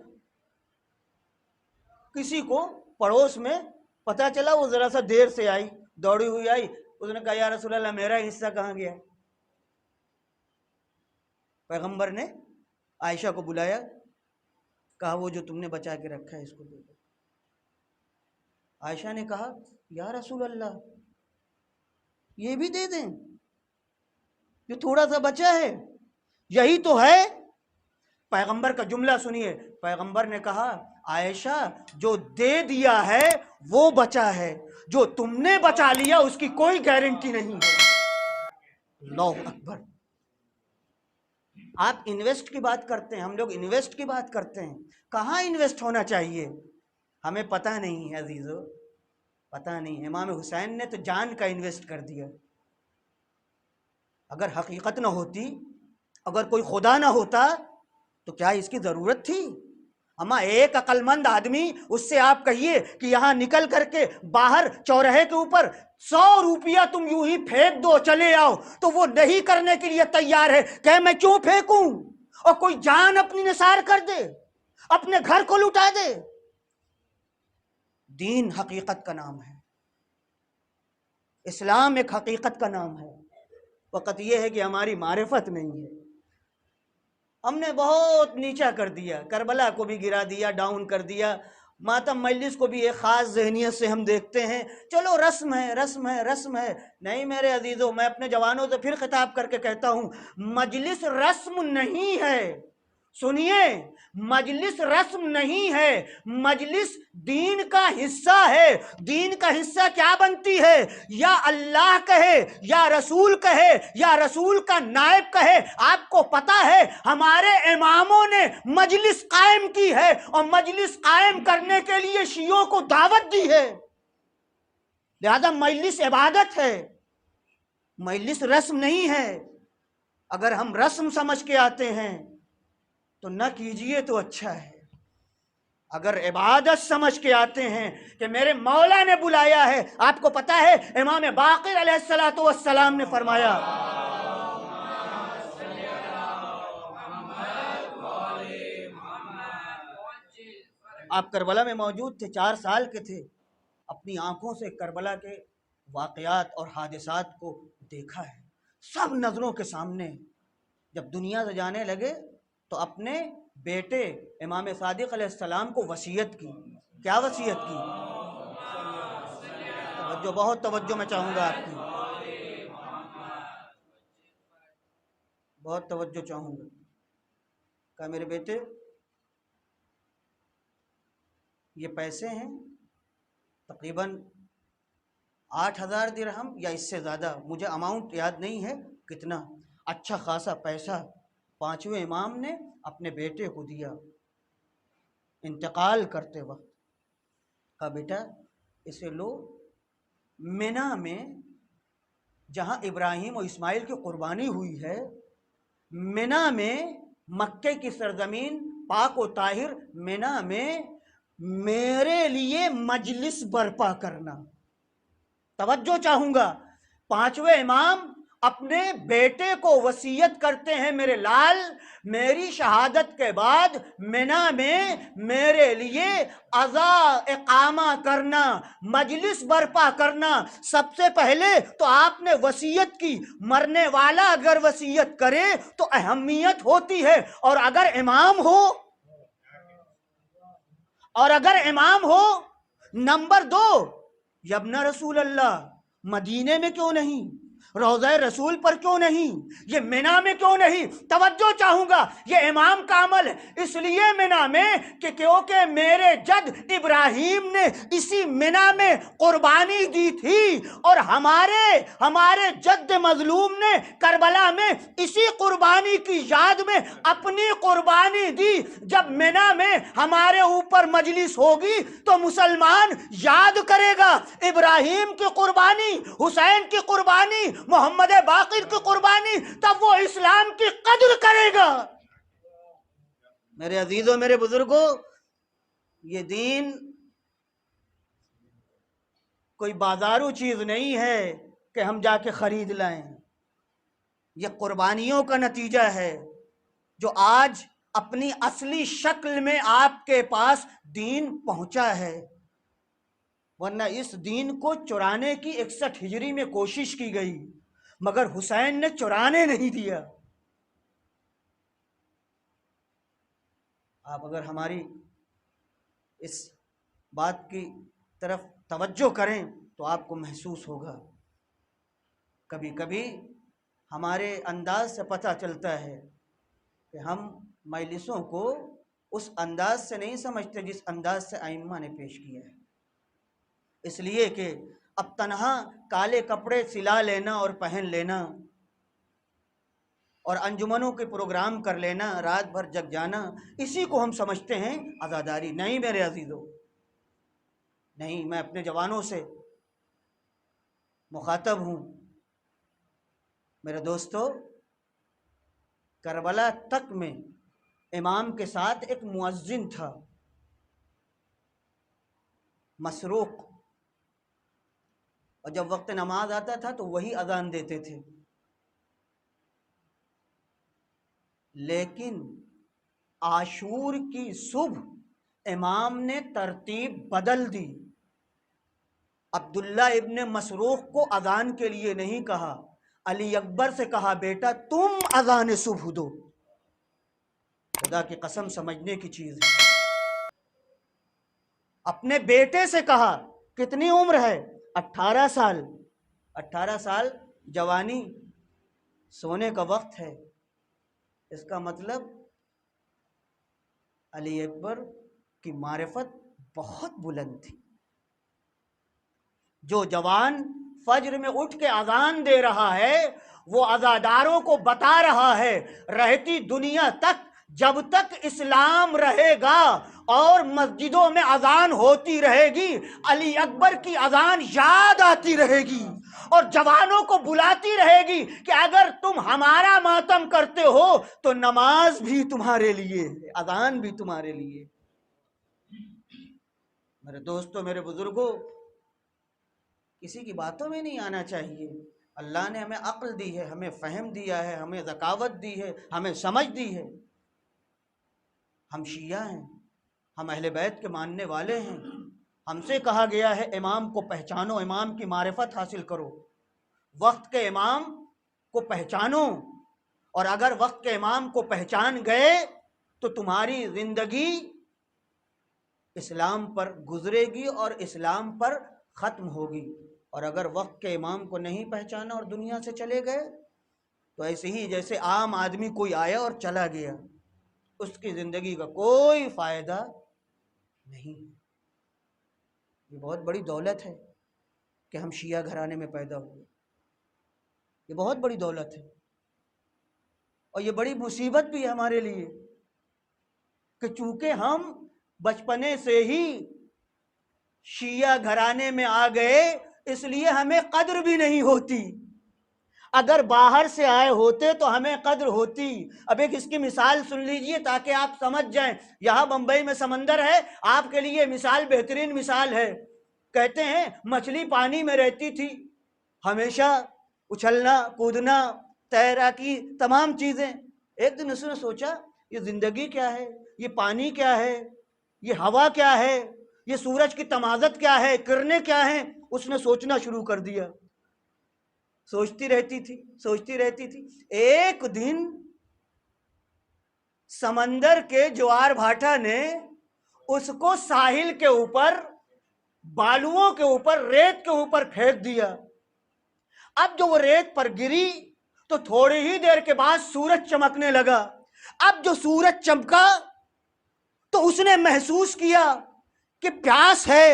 کسی کو پڑوس میں پتہ چلا، وہ ذرا سا دیر سے آئی، دوڑی ہوئی آئی، اس نے کہا یا رسول اللہ میرا حصہ کہاں گیا؟ پیغمبر نے عائشہ کو بلایا، کہا وہ جو تم نے بچا کے رکھا ہے اس کو دے دو۔ عائشہ نے کہا یا رسول اللہ یہ بھی دے دیں جو تھوڑا سا بچا ہے؟ یہی تو ہے۔ پیغمبر کا جملہ سنیے، پیغمبر نے کہا عائشہ جو دے دیا ہے وہ بچا ہے، جو تم نے بچا لیا اس کی کوئی گارنٹی نہیں ہے۔ اللہ اکبر۔ آپ انویسٹ کی بات کرتے ہیں، ہم لوگ انویسٹ کی بات کرتے ہیں، کہاں انویسٹ ہونا چاہیے ہمیں پتہ نہیں ہے عزیزو، پتہ نہیں۔ امام حسین نے تو جان کا انویسٹ کر دیا۔ اگر حقیقت نہ ہوتی، اگر کوئی خدا نہ ہوتا تو کیا اس کی ضرورت تھی؟ اما ایک عقل مند آدمی، اس سے آپ کہیے کہ یہاں نکل کر کے باہر چوراہے کے اوپر 100 روپیہ تم یوں ہی پھینک دو چلے آؤ، تو وہ نہیں کرنے کے لیے تیار ہے کہ میں کیوں پھینکوں، اور کوئی جان اپنی نثار کر دے، اپنے گھر کو لٹا دے۔ دین حقیقت کا نام ہے، اسلام ایک حقیقت کا نام ہے، وقت یہ ہے کہ ہماری معرفت نہیں ہے، ہم نے بہت نیچا کر دیا، کربلا کو بھی گرا دیا، ڈاؤن کر دیا، ماتم مجلس کو بھی ایک خاص ذہنیت سے ہم دیکھتے ہیں، چلو رسم ہے رسم ہے رسم ہے۔ نہیں میرے عزیزوں، میں اپنے جوانوں سے پھر خطاب کر کے کہتا ہوں، مجلس رسم نہیں ہے، سنیے، مجلس رسم نہیں ہے، مجلس دین کا حصہ ہے۔ دین کا حصہ کیا بنتی ہے؟ یا اللہ کہے، یا رسول کہے، یا رسول کا نائب کہے۔ آپ کو پتا ہے ہمارے اماموں نے مجلس قائم کی ہے، اور مجلس قائم کرنے کے لیے شیعوں کو دعوت دی ہے، لہذا مجلس عبادت ہے، مجلس رسم نہیں ہے۔ اگر ہم رسم سمجھ کے آتے ہیں تو نہ کیجئے تو اچھا ہے، اگر عبادت سمجھ کے آتے ہیں کہ میرے مولا نے بلایا ہے۔ آپ کو پتا ہے امام باقر علیہ السلام نے فرمایا، آپ کربلا میں موجود تھے، 4 سال کے تھے، اپنی آنکھوں سے کربلا کے واقعات اور حادثات کو دیکھا ہے، سب نظروں کے سامنے۔ جب دنیا سے جانے لگے تو اپنے بیٹے امام صادق علیہ السلام کو وصیت کی۔ کیا وصیت کی؟ توجہ، بہت توجہ میں چاہوں گا آپ کی، بہت توجہ چاہوں گا۔ کہا میرے بیٹے یہ پیسے ہیں، تقریباً 8000 درہم یا اس سے زیادہ، مجھے اماؤنٹ یاد نہیں ہے کتنا، اچھا خاصا پیسہ 5ویں امام نے اپنے بیٹے کو دیا انتقال کرتے وقت۔ کہا بیٹا اسے لو، منی میں جہاں ابراہیم اور اسماعیل کی قربانی ہوئی ہے، منی میں، مکے کی سرزمین پاک و طاہر منی میں میرے لیے مجلس برپا کرنا۔ توجہ چاہوں گا، 5ویں امام اپنے بیٹے کو وصیت کرتے ہیں، میرے لال میری شہادت کے بعد منا میں میرے لیے عزا اقامہ کرنا، مجلس برپا کرنا۔ سب سے پہلے تو آپ نے وصیت کی، مرنے والا اگر وصیت کرے تو اہمیت ہوتی ہے، اور اگر امام ہو۔ نمبر 2، یبن رسول اللہ، مدینے میں کیوں نہیں؟ روضہ رسول پر کیوں نہیں؟ یہ منا میں کیوں نہیں؟ توجہ چاہوں گا، یہ امام کا عمل ہے۔ اس لیے منا میں کہ کیونکہ میرے جد ابراہیم نے اسی منا میں قربانی دی تھی، اور ہمارے جد مظلوم نے کربلا میں اسی قربانی کی یاد میں اپنی قربانی دی۔ جب منا میں ہمارے اوپر مجلس ہوگی تو مسلمان یاد کرے گا ابراہیم کی قربانی، حسین کی قربانی، محمد باقر کی قربانی، تب وہ اسلام کی قدر کرے گا۔ میرے عزیزوں، میرے بزرگوں، یہ دین کوئی بازارو چیز نہیں ہے کہ ہم جا کے خرید لائیں۔ یہ قربانیوں کا نتیجہ ہے جو آج اپنی اصلی شکل میں آپ کے پاس دین پہنچا ہے، ورنہ اس دین کو چرانے کی 61 ہجری میں کوشش کی گئی، مگر حسین نے چرانے نہیں دیا۔ آپ اگر ہماری اس بات کی طرف توجہ کریں تو آپ کو محسوس ہوگا، کبھی کبھی ہمارے انداز سے پتہ چلتا ہے کہ ہم مجلسوں کو اس انداز سے نہیں سمجھتے جس انداز سے ائمہ نے پیش کیا ہے۔ اس لیے کہ اب تنہا کالے کپڑے سلا لینا اور پہن لینا اور انجمنوں کے پروگرام کر لینا، رات بھر جگ جانا، اسی کو ہم سمجھتے ہیں عزاداری۔ نہیں میرے عزیزوں، نہیں، میں اپنے جوانوں سے مخاطب ہوں۔ میرے دوستو، کربلا تک میں امام کے ساتھ ایک مؤذن تھا، مسروق، اور جب وقت نماز آتا تھا تو وہی اذان دیتے تھے۔ لیکن عاشور کی صبح امام نے ترتیب بدل دی۔ عبداللہ ابن مسروق کو اذان کے لیے نہیں کہا، علی اکبر سے کہا بیٹا تم اذان صبح دو۔ خدا کی قسم سمجھنے کی چیز ہے۔ اپنے بیٹے سے کہا، کتنی عمر ہے؟ 18 سال۔ 18 سال جوانی، سونے کا وقت ہے۔ اس کا مطلب علی اکبر کی معرفت بہت بلند تھی۔ جو جوان فجر میں اٹھ کے اذان دے رہا ہے وہ عزاداروں کو بتا رہا ہے رہتی دنیا تک، جب تک اسلام رہے گا اور مسجدوں میں اذان ہوتی رہے گی، علی اکبر کی اذان یاد آتی رہے گی اور جوانوں کو بلاتی رہے گی کہ اگر تم ہمارا ماتم کرتے ہو تو نماز بھی تمہارے لیے، اذان بھی تمہارے لیے۔ میرے دوستو، میرے بزرگوں، کسی کی باتوں میں نہیں آنا چاہیے۔ اللہ نے ہمیں عقل دی ہے، ہمیں فہم دیا ہے، ہمیں ذکاوت دی ہے، ہمیں سمجھ دی ہے۔ ہم شیعہ ہیں، ہم اہل بیت کے ماننے والے ہیں۔ ہم سے کہا گیا ہے امام کو پہچانو، امام کی معرفت حاصل کرو، وقت کے امام کو پہچانو، اور اگر وقت کے امام کو پہچان گئے تو تمہاری زندگی اسلام پر گزرے گی اور اسلام پر ختم ہوگی، اور اگر وقت کے امام کو نہیں پہچانا اور دنیا سے چلے گئے تو ایسے ہی جیسے عام آدمی کوئی آیا اور چلا گیا، اس کی زندگی کا کوئی فائدہ نہیں۔ یہ بہت بڑی دولت ہے کہ ہم شیعہ گھرانے میں پیدا ہوئے، یہ بہت بڑی دولت ہے، اور یہ بڑی مصیبت بھی ہے ہمارے لیے کہ چونکہ ہم بچپنے سے ہی شیعہ گھرانے میں آ گئے اس لیے ہمیں قدر بھی نہیں ہوتی۔ اگر باہر سے آئے ہوتے تو ہمیں قدر ہوتی۔ اب ایک اس کی مثال سن لیجئے تاکہ آپ سمجھ جائیں۔ یہاں بمبئی میں سمندر ہے، آپ کے لیے مثال بہترین مثال ہے۔ کہتے ہیں مچھلی پانی میں رہتی تھی، ہمیشہ اچھلنا کودنا تیراکی تمام چیزیں. ایک دن اس نے سوچا یہ زندگی کیا ہے، یہ پانی کیا ہے، یہ ہوا کیا ہے، یہ سورج کی تمازت کیا ہے، کرنیں کیا ہیں. اس نے سوچنا شروع کر دیا. سوچتی رہتی تھی. ایک دن سمندر کے جوار بھاٹا نے اس کو ساحل کے اوپر، بالوؤں کے اوپر، ریت کے اوپر پھینک دیا. اب جو وہ ریت پر گری تو تھوڑی ہی دیر کے بعد سورج چمکنے لگا. اب جو سورج چمکا تو اس نے محسوس کیا کہ پیاس ہے،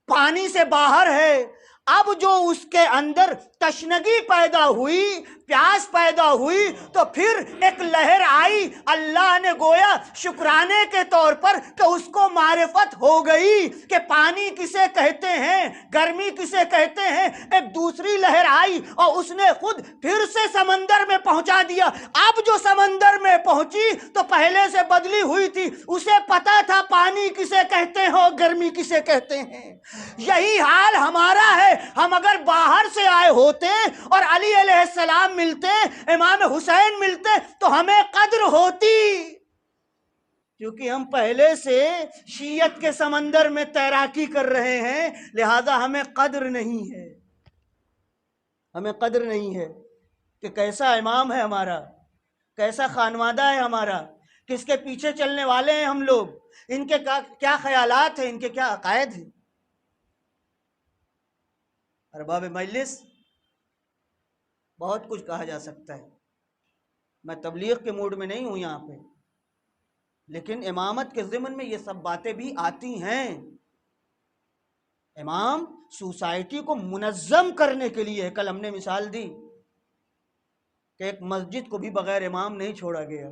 پانی سے باہر ہے. اب جو اس کے اندر تشنگی پیدا ہوئی، پیاس پیدا ہوئی، تو پھر ایک لہر آئی. اللہ نے گویا شکرانے کے طور پر کہ اس کو معرفت ہو گئی کہ پانی کسے کہتے ہیں، گرمی کسے کہتے ہیں. ایک دوسری لہر آئی اور اس نے خود پھر سے سمندر میں پہنچا دیا. اب جو سمندر میں پہنچی تو پہلے سے بدلی ہوئی تھی. اسے پتا تھا پانی کسے کہتے ہیں اور گرمی کسے کہتے ہیں. یہی حال ہمارا ہے. ہم اگر باہر سے آئے ہوتے اور علی علیہ السلام ملتے، امام حسین ملتے، تو ہمیں قدر ہوتی. کیونکہ ہم پہلے سے شیعت کے سمندر میں تیراکی کر رہے ہیں، لہذا ہمیں قدر نہیں ہے. ہمیں قدر نہیں ہے کہ کیسا امام ہے ہمارا، کیسا خانوادہ ہے ہمارا، کس کے پیچھے چلنے والے ہیں ہم لوگ، ان کے کیا خیالات ہیں، ان کے کیا عقائد ہیں. ارباب مجلس، بہت کچھ کہا جا سکتا ہے. میں تبلیغ کے موڈ میں نہیں ہوں یہاں پہ، لیکن امامت کے ضمن میں یہ سب باتیں بھی آتی ہیں. امام سوسائٹی کو منظم کرنے کے لیے، کل ہم نے مثال دی کہ ایک مسجد کو بھی بغیر امام نہیں چھوڑا گیا.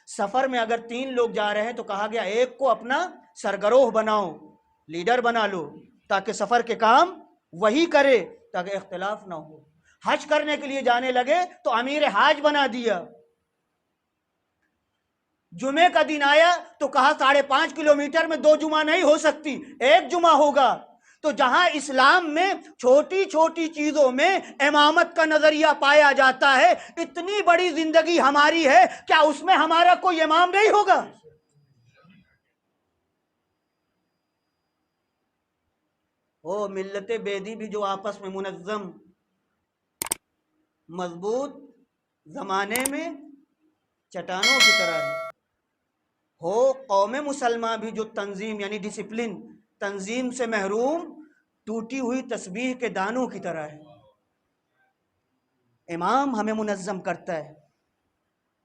سفر میں اگر 3 لوگ جا رہے ہیں تو کہا گیا ایک کو اپنا سرگروہ بناؤ، لیڈر بنا لو، تاکہ سفر کے کام وہی کرے، تاکہ اختلاف نہ ہو. حج کرنے کے لیے جانے لگے تو امیر حاج بنا دیا. جمعے کا دن آیا تو کہا 5.5 کلومیٹر میں 2 جمعہ نہیں ہو سکتی، 1 جمعہ ہوگا. تو جہاں اسلام میں چھوٹی چھوٹی چیزوں میں امامت کا نظریہ پایا جاتا ہے، اتنی بڑی زندگی ہماری ہے، کیا اس میں ہمارا کوئی امام نہیں ہوگا؟ وہ ملت بیدی بھی جو آپس میں منظم، مضبوط، زمانے میں چٹانوں کی طرح ہے. ہو قوم مسلمہ بھی جو تنظیم یعنی ڈسپلن، تنظیم سے محروم، ٹوٹی ہوئی تسبیح کے دانوں کی طرح ہے. امام ہمیں منظم کرتا ہے،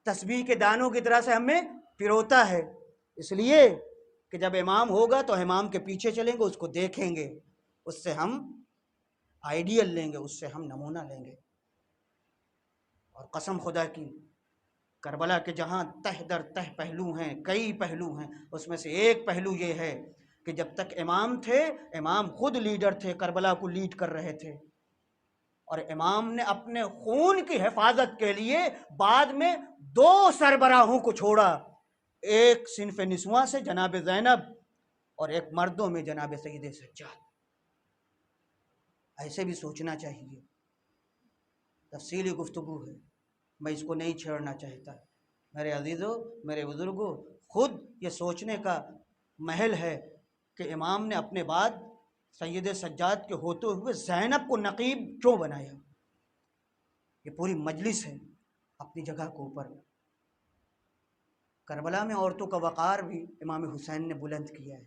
تسبیح کے دانوں کی طرح سے ہمیں پروتا ہے. اس لیے کہ جب امام ہوگا تو امام کے پیچھے چلیں گے، اس کو دیکھیں گے، اس سے ہم آئیڈیل لیں گے، اس سے ہم نمونہ لیں گے. اور قسم خدا کی، کربلا کے جہاں تہ در تہ پہلو ہیں، کئی پہلو ہیں، اس میں سے ایک پہلو یہ ہے کہ جب تک امام تھے، امام خود لیڈر تھے، کربلا کو لیڈ کر رہے تھے. اور امام نے اپنے خون کی حفاظت کے لیے بعد میں 2 سربراہوں کو چھوڑا، ایک صنف نسواں سے جناب زینب اور ایک مردوں میں جناب سید سجاد. ایسے بھی سوچنا چاہیے. تفصیلی گفتگو ہے، میں اس کو نہیں چھیڑنا چاہتا. میرے عزیزوں، میرے بزرگوں، خود یہ سوچنے کا محل ہے کہ امام نے اپنے بعد سید سجاد کے ہوتے ہوئے زینب کو نقیب کیوں بنایا. یہ پوری مجلس ہے اپنی جگہ کے اوپر. کربلا میں عورتوں کا وقار بھی امام حسین نے بلند کیا ہے.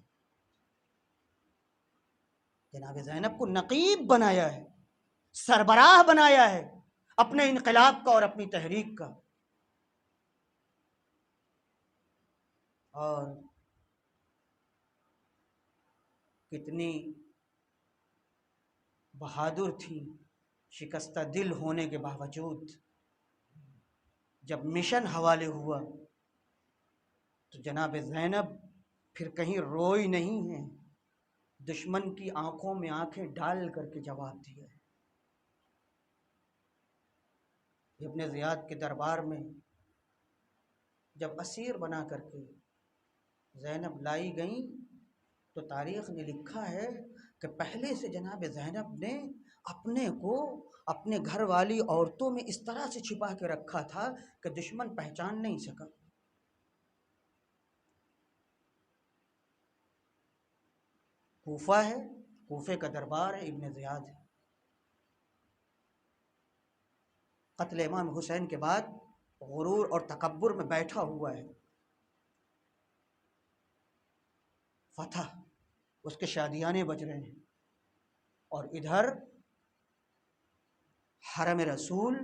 جناب زینب کو نقیب بنایا ہے، سربراہ بنایا ہے اپنے انقلاب کا اور اپنی تحریک کا. اور کتنی بہادر تھی، شکستہ دل ہونے کے باوجود جب مشن حوالے ہوا تو جناب زینب پھر کہیں روئی نہیں ہے، دشمن کی آنکھوں میں آنکھیں ڈال کر کے جواب دیا ہے. ابن زیاد کے دربار میں جب اسیر بنا کر کے زینب لائی گئیں تو تاریخ نے لکھا ہے کہ پہلے سے جناب زینب نے اپنے کو اپنے گھر والی عورتوں میں اس طرح سے چھپا کے رکھا تھا کہ دشمن پہچان نہیں سکا۔ کوفہ ہے، کوفے کا دربار ہے، ابن زیاد ہے۔ قتل امام حسین کے بعد غرور اور تکبر میں بیٹھا ہوا ہے، فتح اس کے شادیانے بج رہے ہیں، اور ادھر حرم رسول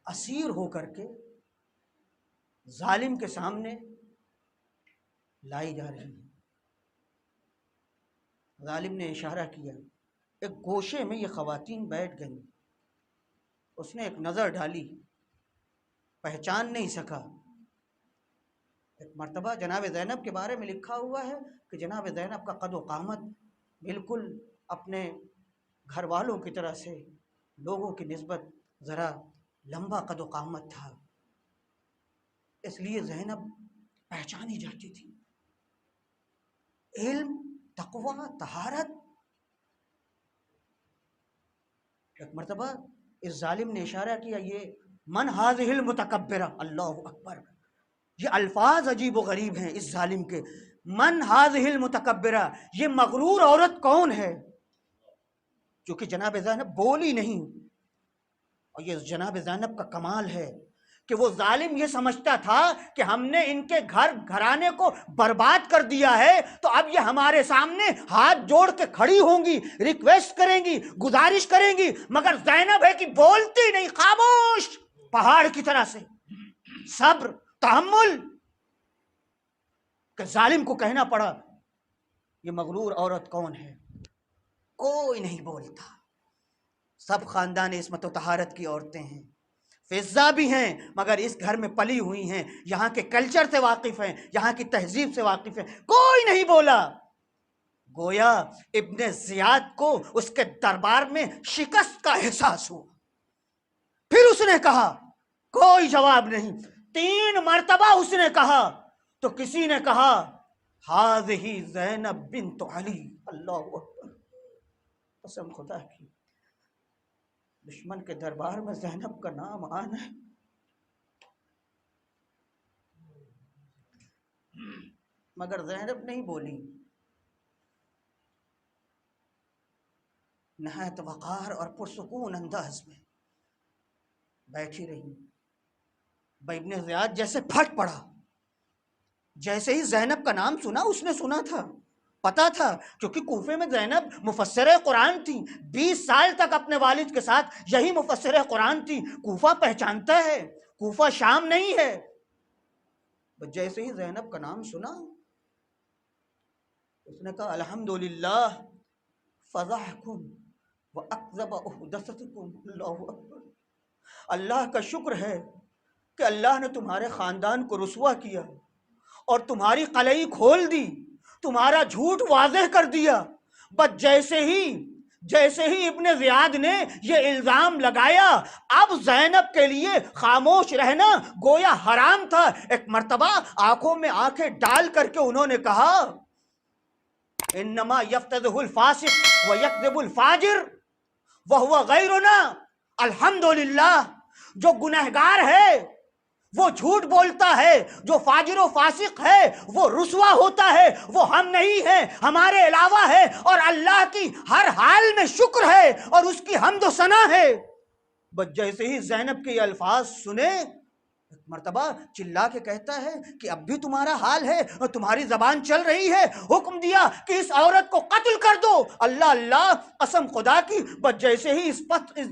اسیر ہو کر کے ظالم کے سامنے لائی جا رہی ہے۔ ظالم نے اشارہ کیا، ایک گوشے میں یہ خواتین بیٹھ گئیں، اس نے ایک نظر ڈالی، پہچان نہیں سکا۔ ایک مرتبہ جناب زینب کے بارے میں لکھا ہوا ہے کہ جناب زینب کا قد و قامت بالکل اپنے گھر والوں کی طرح سے لوگوں کی نسبت ذرا لمبا قد و قامت تھا، اس لیے زینب پہچانی جاتی تھی۔ علم، تقوی، طہارت۔ ایک مرتبہ اس ظالم نے اشارہ کیا، یہ من ہذہ المتکبرہ، اللہ اکبر، یہ الفاظ عجیب و غریب ہیں اس ظالم کے، من ہذہ المتکبرہ، یہ مغرور عورت کون ہے؟ کیونکہ جناب زینب بولی نہیں، اور یہ جناب زینب کا کمال ہے کہ وہ ظالم یہ سمجھتا تھا کہ ہم نے ان کے گھرانے کو برباد کر دیا ہے، تو اب یہ ہمارے سامنے ہاتھ جوڑ کے کھڑی ہوں گی، ریکویسٹ کریں گی، گزارش کریں گی، مگر زینب ہے کہ بولتی نہیں، خاموش، پہاڑ کی طرح سے صبر، تحمل، کہ ظالم کو کہنا پڑا یہ مغرور عورت کون ہے؟ کوئی نہیں بولتا۔ سب خاندان عصمت و طہارت کی عورتیں ہیں، فضہ بھی ہیں، مگر اس گھر میں پلی ہوئی ہیں، یہاں کے کلچر سے واقف ہیں، یہاں کی تہذیب سے واقف ہیں، کوئی نہیں بولا۔ گویا ابن زیاد کو اس کے دربار میں شکست کا احساس ہوا، پھر اس نے کہا، کوئی جواب نہیں، 3 مرتبہ اس نے کہا تو کسی نے کہا، ہذہ زینب بنت علی، اللہ اکبر، قسم خدا کی، دشمن کے دربار میں زینب کا نام آنا ہے۔ مگر زینب نہیں بولی، نہایت وقار اور پرسکون انداز میں بیٹھی رہی۔ ابن زیاد جیسے پھٹ پڑا، جیسے ہی زینب کا نام سنا، اس نے سنا تھا، پتا تھا، کیونکہ کوفے میں زینب مفسرہ قرآن تھی، 20 سال تک اپنے والد کے ساتھ یہی مفسرہ قرآن تھی، کوفہ پہچانتا ہے، کوفہ شام نہیں ہے۔ جیسے ہی زینب کا نام سنا، اس نے کہا، الحمدللہ فضحکم واکذب احدثتکم، اللہ اکبر، اللہ کا شکر ہے کہ اللہ نے تمہارے خاندان کو رسوا کیا اور تمہاری قلعی کھول دی، تمہارا جھوٹ واضح کر دیا۔ بس جیسے ہی ابن زیاد نے یہ الزام لگایا، اب زینب کے لیے خاموش رہنا گویا حرام تھا۔ ایک مرتبہ آنکھوں میں آنکھیں ڈال کر کے انہوں نے کہا، انما یفتضح الفاسق ویکذب الفاجر وہو غیرنا، الحمدللہ، جو گنہگار ہے وہ جھوٹ بولتا ہے، جو فاجر و فاسق ہے وہ رسوا ہوتا ہے، وہ ہم نہیں ہیں، ہمارے علاوہ ہے، اور اللہ کی ہر حال میں شکر ہے اور اس کی حمد و ثنا ہے۔ بس جیسے ہی زینب کے یہ الفاظ سنے، ایک مرتبہ چلا کے کہتا ہے کہ اب بھی تمہارا حال ہے اور تمہاری زبان چل رہی ہے، حکم دیا کہ اس عورت کو قتل کر دو۔ اللہ اللہ، قسم خدا کی، بس جیسے ہی اس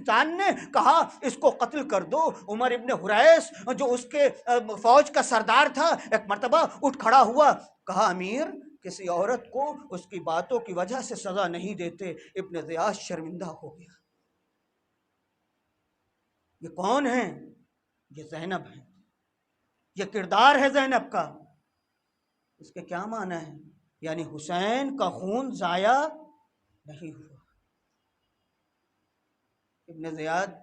جان نے کہا اس کو قتل کر دو، عمر ابن حریث جو اس کے فوج کا سردار تھا، ایک مرتبہ اٹھ کھڑا ہوا، کہا، امیر، کسی عورت کو اس کی باتوں کی وجہ سے سزا نہیں دیتے۔ ابن زیاد شرمندہ ہو گیا۔ یہ کون ہے؟ یہ زینب ہے، یہ کردار ہے زینب کا۔ اس کے کیا معنی ہے؟ یعنی حسین کا خون ضائع نہیں ہوا۔ ابن زیاد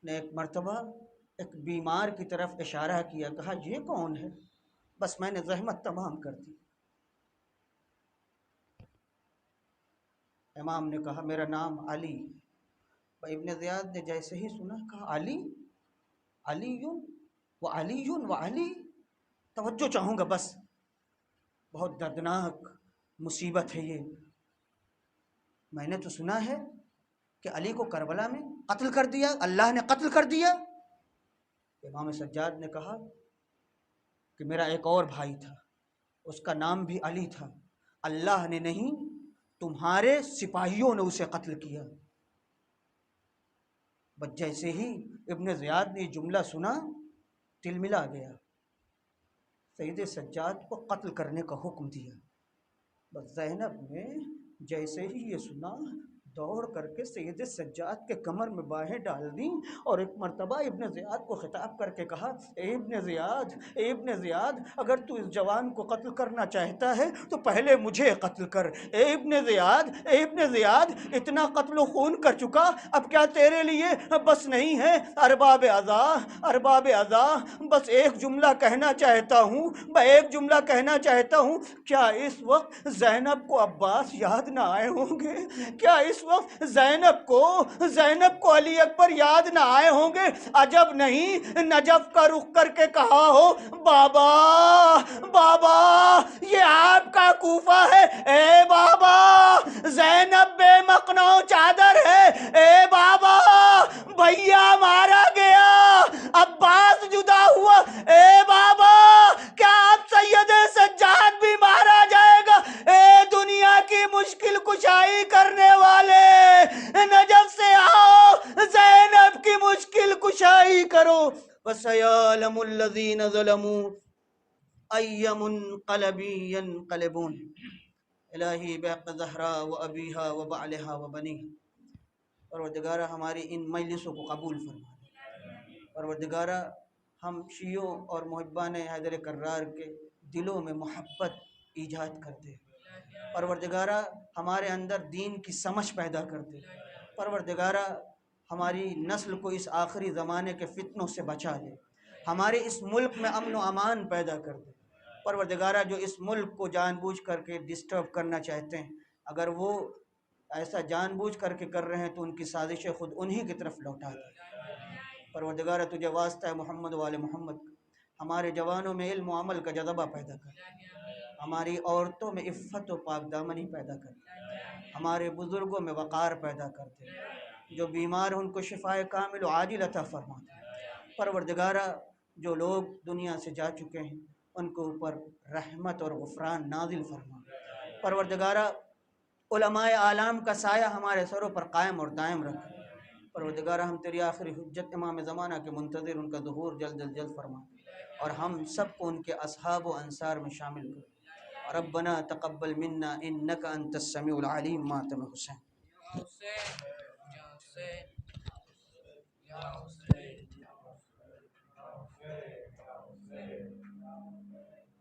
نے ایک مرتبہ ایک بیمار کی طرف اشارہ کیا، کہا، یہ کون ہے؟ بس میں نے زحمت تمام کر دی۔ امام نے کہا میرا نام علی. ابن زیاد نے جیسے ہی سنا کہا علی علی و علی و علی. توجہ چاہوں گا بس، بہت دردناک مصیبت ہے یہ. میں نے تو سنا ہے کہ علی کو کربلا میں قتل کر دیا، اللہ نے قتل کر دیا. امام سجاد نے کہا کہ میرا ایک اور بھائی تھا، اس کا نام بھی علی تھا، اللہ نے نہیں تمہارے سپاہیوں نے اسے قتل کیا. بس جیسے ہی ابن زیاد نے یہ جملہ سنا تلملا گیا، سید سجاد کو قتل کرنے کا حکم دیا. بس زینب نے جیسے ہی یہ سنا دوڑ کر کے سید سجاد کے کمر میں باہیں ڈال دیں اور ایک مرتبہ ابن زیاد کو خطاب کر کے کہا اے ابن زیاد، اے ابن زیاد، اگر تو اس جوان کو قتل کرنا چاہتا ہے تو پہلے مجھے قتل کر. اے ابن زیاد، اے ابن زیاد، اتنا قتل و خون کر چکا، اب کیا تیرے لیے بس نہیں ہے؟ ارباب عزا، ارباب عزا، بس ایک جملہ کہنا چاہتا ہوں، میں ایک جملہ کہنا چاہتا ہوں. کیا اس وقت زینب کو عباس یاد نہ آئے ہوں گے؟ کیا اس وقت زینب کو علی اکبر یاد نہ آئے ہوں گے؟ عجب نہیں نجف کا رخ کر کے کہا ہو بابا بابا یہ آپ کا کوفہ ہے، اے بابا زینب بے مقنع چادر ہے، اے بابا بھیا مارا گیا، عباس جدا ہوا، اے بابا کیا اب سید سجاد بھی مارا جائے گا؟ اے دنیا کی مشکل کشائی کرنے والے نجف سے آؤ، زینب کی مشکل کشائی کرو. وَسَيَعْلَمُ الَّذِينَ ظَلَمُوا أَيَّ مُنْقَلَبٍ يَنْقَلِبُونَ. الہی بحق زہرا و ابیہا و بعلہا و بنیہا. پروردگارہ ہماری ان مجلسوں کو قبول فرما. پروردگارہ ہم شیعوں اور محبان حیدر کرار کے دلوں میں محبت ایجاد کر دے. پروردگارہ ہمارے اندر دین کی سمجھ پیدا کر دے. پروردگارہ ہماری نسل کو اس آخری زمانے کے فتنوں سے بچا لے. ہمارے اس ملک میں امن و امان پیدا کر دے. پروردگارہ جو اس ملک کو جان بوجھ کر کے ڈسٹرب کرنا چاہتے ہیں، اگر وہ ایسا جان بوجھ کر کے کر رہے ہیں تو ان کی سازشیں خود انہی کی طرف لوٹا دے. پروردگارہ تجھے واسطہ ہے محمد و آل محمد، ہمارے جوانوں میں علم و عمل کا جذبہ پیدا کر، ہماری عورتوں میں عفت و پاک دامنی پیدا کر، ہمارے بزرگوں میں وقار پیدا کر دے. جو بیمار ہیں ان کو شفائے کامل و عاجل عطا فرما دے. پروردگارہ جو لوگ دنیا سے جا چکے ہیں ان کے اوپر رحمت اور غفران نازل فرما. پروردگارہ علماء اعلام کا سایہ ہمارے سروں پر قائم اور دائم رکھ. پروردگارہ ہم تیری آخری حجت امام زمانہ کے منتظر، ان کا ظہور جلد از جلد فرما اور ہم سب کو ان کے اصحاب و انصار میں شامل کر. ربنا تقبل منا انک انت السمیع العلیم. ماتم حسین. یا حسین یا حسین یا حسین.